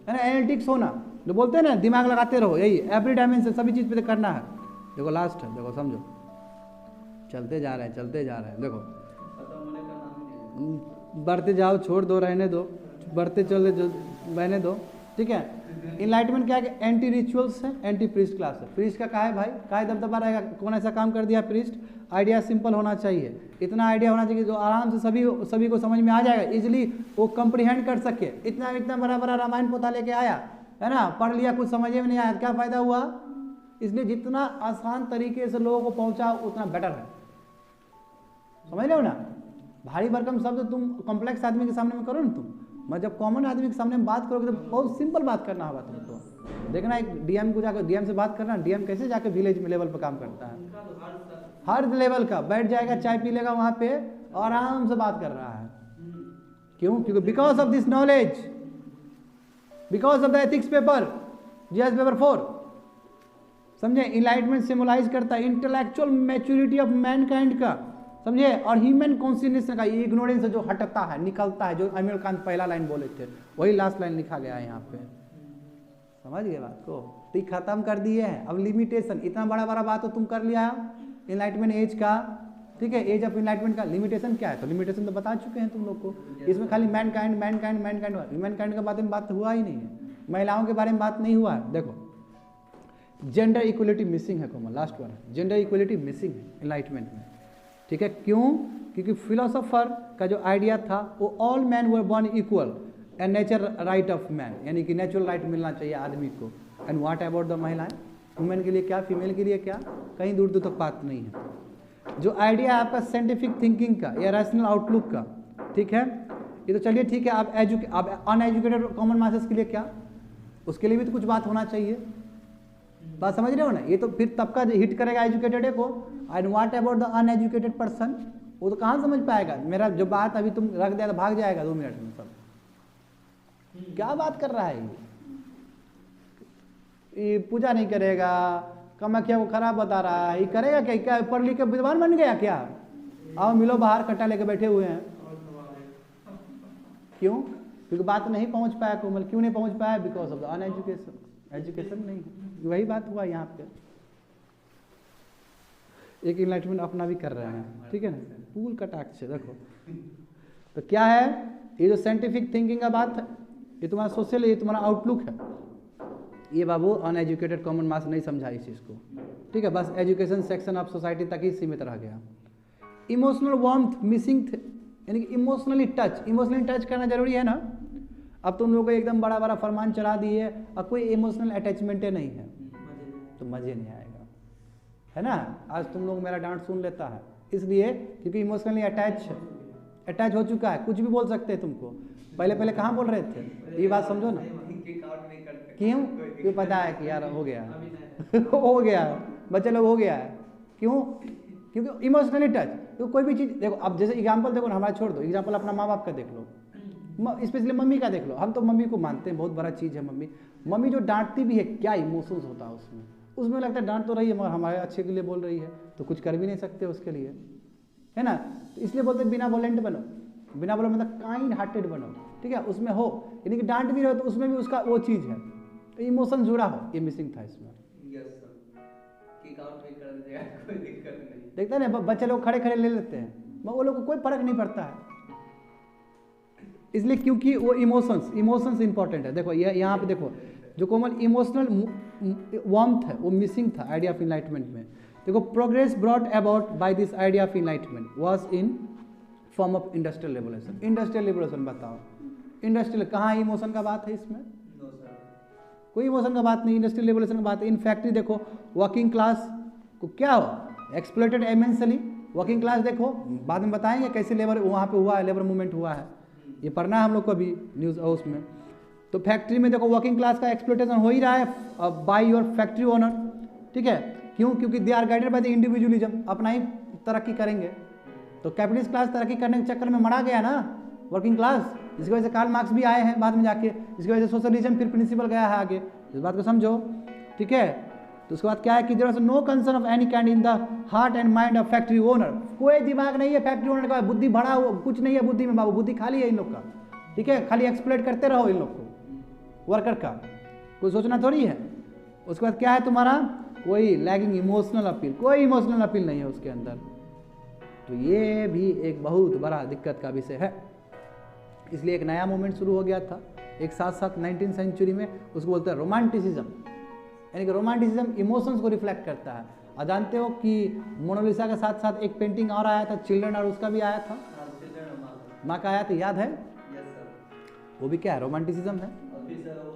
है ना, एनालिटिक्स होना, जो बोलते हैं ना दिमाग लगाते रहो, यही एवरी डायमेंशन सभी चीज़ पे करना है। देखो लास्ट है, देखो समझो, चलते जा रहे हैं, देखो बढ़ते जाओ, छोड़ दो, रहने दो, बढ़ते चले जो बहने दो, ठीक है। इनलाइटमेंट क्या है, एंटी रिचुअल्स है, एंटी प्रीस्ट क्लास है। प्रीस्ट का है भाई, का दबदबा रहेगा, कौन ऐसा काम कर दिया प्रीस्ट, आइडिया सिंपल होना चाहिए, इतना आइडिया होना चाहिए जो आराम से सभी को समझ में आ जाएगा, इजीली वो कंप्रीहेंड कर सके। इतना बड़ा बड़ा रामायण पोथा लेके आया है ना, पढ़ लिया, कुछ समझ में नहीं आया, क्या फायदा हुआ? इसलिए जितना आसान तरीके से लोगों को पहुंचा उतना बेटर है, समझ रहे हो ना। भारी भरकम शब्द तुम कॉम्प्लेक्स आदमी के सामने में करो ना, तुम जब कॉमन आदमी के सामने में बात करोगे तो बहुत सिंपल बात करना होगा तुमको। देखना एक डीएम को जाकर डीएम से बात करना, डीएम कैसे जाके विलेज लेवल पर काम करता है, हर लेवल का बैठ जाएगा, चाय पी लेगा वहां पे और आराम से बात कर रहा है। क्यों? क्योंकि because of this knowledge, because of the ethics paper, GS paper 4, समझे। इनलाइटमेंट सिंबलाइज करता है इंटेलेक्चुअल मैच्योरिटी ऑफ मैनकाइंड का, समझे, और ह्यूमन कॉन्शियसनेस का इग्नोरेंस से जो हटता है, निकलता है, जो अमीर खान पहला लाइन बोले थे वही लास्ट लाइन लिखा गया है यहाँ पे, समझ गए बात को। तो खत्म कर दिए हैं। अब लिमिटेशन, इतना बड़ा बड़ा बात तो तुम कर लिया इनलाइटमेंट एज का, ठीक है, एज ऑफ इनलाइटमेंट का लिमिटेशन क्या है, तो लिमिटेशन तो बता चुके हैं तुम लोग को। इसमें खाली मैनकाइंड मैनकाइंड मैनकाइंड मैनकाइंड के बारे में बात हुआ ही नहीं है, महिलाओं के बारे में बात नहीं हुआ है। देखो जेंडर इक्वलिटी मिसिंग है, Komal last one, gender equality missing है इनलाइटमेंट में, ठीक है। क्यों? क्योंकि फिलोसोफर का जो आइडिया था वो all man were born equal and nature right of man, यानी कि नेचुरल राइट मिलना चाहिए आदमी को। एंड व्हाट अबाउट द महिलाएं, वुमेन के लिए क्या, फीमेल के लिए क्या, कहीं दूर दूर तक बात नहीं है। जो आइडिया है आपका साइंटिफिक थिंकिंग का या रैशनल आउटलुक का, ठीक है, ये तो चलिए ठीक है। आप अनएजुकेटेड कॉमन मासेस के लिए क्या, उसके लिए भी तो कुछ बात होना चाहिए, बात समझ रहे हो ना। ये तो फिर तब का हिट करेगा एजुकेटेड को। And what about the uneducated person, वो तो कहाँ समझ पाएगा। मेरा जो बात अभी तुम रख दिया तो भाग जाएगा 2 मिनट में सब, क्या बात कर रहा है ये पूजा नहीं करेगा, कामाख्या को खराब बता रहा है, ये करेगा क्या, क्या पढ़ लिख के विद्वान बन गया क्या? आओ मिलो बाहर, कट्टा लेके बैठे हुए हैं। क्यों? क्योंकि बात नहीं पहुंच पाया कोमल। क्यों नहीं पहुंच पाया? Because of the uneducation, education नहीं। वही बात हुआ यहाँ पे, एक इनलाइटमेंट अपना भी कर रहे हैं, ठीक है ना, पूल कटाक्ष से। देखो तो क्या है, ये जो साइंटिफिक थिंकिंग का बात है, ये तुम्हारा सोशल, ये तुम्हारा आउटलुक है। ये बाबू अनएजुकेटेड कॉमन मास नहीं समझा इस चीज़ को, ठीक है, बस एजुकेशन सेक्शन ऑफ सोसाइटी तक ही सीमित रह गया। इमोशनल वार्मथ मिसिंग, यानी कि इमोशनली टच करना जरूरी है ना। अब तुम लोगों को एकदम बड़ा बड़ा फरमान चढ़ा दिए और कोई इमोशनल अटैचमेंट नहीं है तो मज़े नहीं आएगा, है ना। आज तुम लोग मेरा डांट सुन लेता है इसलिए क्योंकि इमोशनली अटैच हो चुका है, कुछ भी बोल सकते हैं तुमको। पहले कहाँ बोल रहे थे, ये बात समझो ना। क्यों? क्यों पता है कि यार हो गया हो गया, बच्चे लोग हो गया है। क्यों? क्योंकि इमोशनली टच। तो कोई भी चीज़ देखो, अब जैसे एग्जाम्पल देखो ना, हमारा छोड़ दो, एग्जाम्पल अपना माँ बाप का देख लो, स्पेशली मम्मी का देख लो। हम तो मम्मी को मानते हैं, बहुत बड़ा चीज़ है मम्मी जो डांटती भी है, क्या इमोशंस होता है उसमें लगता है डांट तो रही है मगर हमारे अच्छे के लिए बोल रही है, तो कुछ कर भी नहीं सकते उसके लिए, है ना। तो इसलिए बोलते हैं बिना वोलेंट बनो, बिना बोले मतलब काइंड हार्टेड बनो, ठीक है, उसमें हो, यानी कि डांट भी रहे तो उसमें भी उसका वो चीज़ है, तो इमोशन जुड़ा हो, ये मिसिंग था इसमें। देखते हैं ना बच्चे लोग खड़े ले लेते हैं, वो लोग को कोई फर्क नहीं पड़ता है, इसलिए क्योंकि वो इमोशंस इंपॉर्टेंट है। देखो ये यहाँ पे देखो, जो कोमल इमोशनल वार्मथ है वो मिसिंग था आइडिया ऑफ इनलाइटमेंट में। देखो progress brought about by this idea of enlightenment was in form of industrial revolution. Industrial revolution बताओ, इंडस्ट्रियल कहाँ इमोशन का बात है इसमें? कोई इमोशन का बात नहीं, इंडस्ट्रियल रेवोल्यूशन का बात है। इन फैक्ट्री देखो, वर्किंग क्लास को क्या हो एक्सप्लॉइटेड इमेंसली। वर्किंग क्लास देखो, बाद में बताएंगे कैसे लेबर वहाँ पे हुआ है, लेबर मूवमेंट हुआ है, ये पढ़ना है हम लोग को अभी न्यूज़ हाउस में। तो फैक्ट्री में देखो वर्किंग क्लास का एक्सप्लॉइटेशन हो ही रहा है बाय योर फैक्ट्री ओनर, ठीक है। क्यों? क्योंकि they are guided by the individualism, अपना ही तरक्की करेंगे। तो कैपिटलिस्ट क्लास तरक्की करने के चक्कर में मरा गया ना वर्किंग क्लास, जिसकी वजह से कार्ल मार्क्स भी आए हैं बाद में जाके, जिसकी वजह से सोशलिज्म फिर प्रिंसिपल गया है आगे, इस बात को समझो, ठीक है। तो उसके बाद क्या है कि there is no concern of any kind in the heart and mind of factory owner. कोई दिमाग नहीं है फैक्ट्री ओनर का, बुद्धि भरा हुआ कुछ नहीं है बुद्धि में बाबू, बुद्धि खाली है इन लोग का, ठीक है। खाली एक्सप्लॉइट करते रहो इन लोग को, वर्कर का कोई सोचना थोड़ी है। उसके बाद क्या है तुम्हारा, कोई लैगिंग इमोशनल अपील, कोई इमोशनल अपील नहीं है उसके अंदर। तो ये भी एक बहुत बड़ा दिक्कत का विषय है। इसलिए एक नया मूवमेंट शुरू हो गया था एक साथ 19वीं सेंचुरी में, उसको बोलते हैं रोमांटिसिज्म, यानी कि रोमांटिसिज्म इमोशंस को रिफ्लेक्ट करता है। और जानते हो कि मोनालिसा के साथ साथ एक पेंटिंग और आया था चिल्ड्रन, और उसका भी आया था, माँ का आया था, याद है? वो भी क्या है? रोमांटिसिज्म है।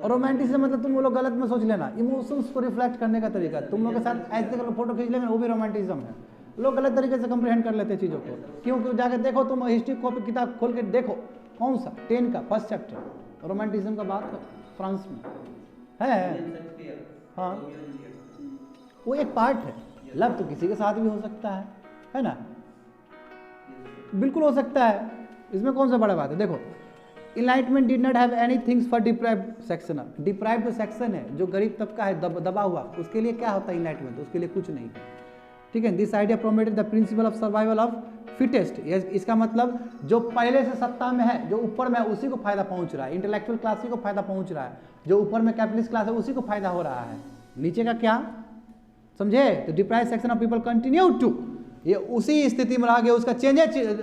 और रोमांटिसिज्म मतलब तुम लोग गलत में सोच लेना, इमोशंस को रिफ्लेक्ट करने का तरीका। तुम लोग के साथ ऐसे करके फोटो खींच लेंगे, वो भी रोमांटिज्म है। लोग गलत तरीके से कंप्रहेंड कर लेते हैं चीज़ों को। क्योंकि जाके देखो, तुम हिस्ट्री कॉपी किताब खोल के देखो, कौन सा 10 का फर्स्ट चैप्टर रोमांटिज्म का बात है, फ्रांस में है। हाँ, वो एक पार्ट है। लव तो किसी के साथ भी हो सकता है ना? बिल्कुल हो सकता है, इसमें कौन सा बड़ा बात है। देखो, enlightenment did not have any things for deprived section. Deprived जो सेक्शन है, जो गरीब तबका है, दबा हुआ, उसके लिए क्या होता है इनलाइटमेंट? उसके लिए कुछ नहीं, ठीक है। This idea promoted the principle of survival of fittest. इसका मतलब जो पहले से सत्ता में है, जो ऊपर में है, उसी को फायदा पहुंच रहा है। इंटेलेक्चुअल क्लास को फायदा पहुंच रहा है, जो ऊपर में कैपिटलिस्ट क्लास है उसी को फायदा हो रहा है। नीचे का क्या समझे? तो deprived section of people continue to, ये उसी स्थिति में रह गया, उसका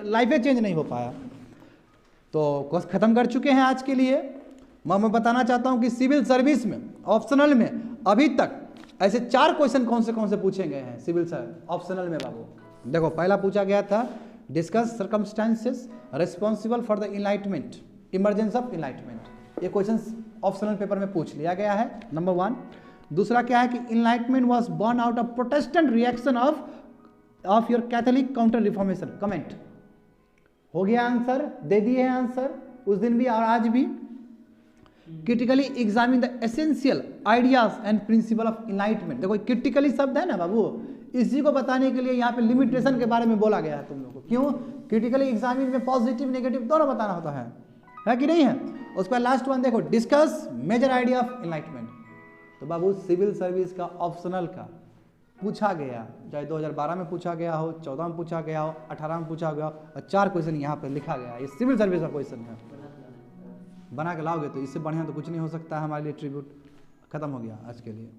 लाइफ चेंज नहीं हो पाया। तो कोर्स खत्म कर चुके हैं आज के लिए। मैं बताना चाहता हूं कि सिविल सर्विस में ऑप्शनल में अभी तक ऐसे 4 क्वेश्चन कौन से पूछे गए हैं सिविल ऑप्शनल में बाबू। देखो, पहला पूछा गया था discuss circumstances responsible for the enlightenment, emergence of enlightenment. ये क्वेश्चन ऑप्शनल पेपर में पूछ लिया गया है, नंबर 1। दूसरा क्या है कि enlightenment was born out of Protestant reaction of your Catholic counter reformation. Comment हो गया आंसर, दे दिए हैं आंसर उस दिन भी और आज भी। Critically examine the essential ideas and principle of enlightenment. देखो, क्रिटिकली शब्द है ना बाबू, इसी को बताने के लिए यहाँ पे लिमिटेशन के बारे में बोला गया है तुम लोगों को। क्यों? क्रिटिकली एग्जामिन में पॉजिटिव नेगेटिव दोनों बताना होता है कि नहीं है? उसके बाद लास्ट वन देखो, discuss major idea of enlightenment. तो बाबू सिविल सर्विस का ऑप्शनल का पूछा गया, चाहे 2012 में पूछा गया हो, 14 में पूछा गया हो, 18 में पूछा गया हो, और 4 क्वेश्चन यहाँ पे लिखा गया है। ये सिविल सर्विस का क्वेश्चन है, बना के लाओगे तो इससे बढ़िया तो कुछ नहीं हो सकता है हमारे लिए। ट्रिब्यूट खत्म हो गया आज के लिए।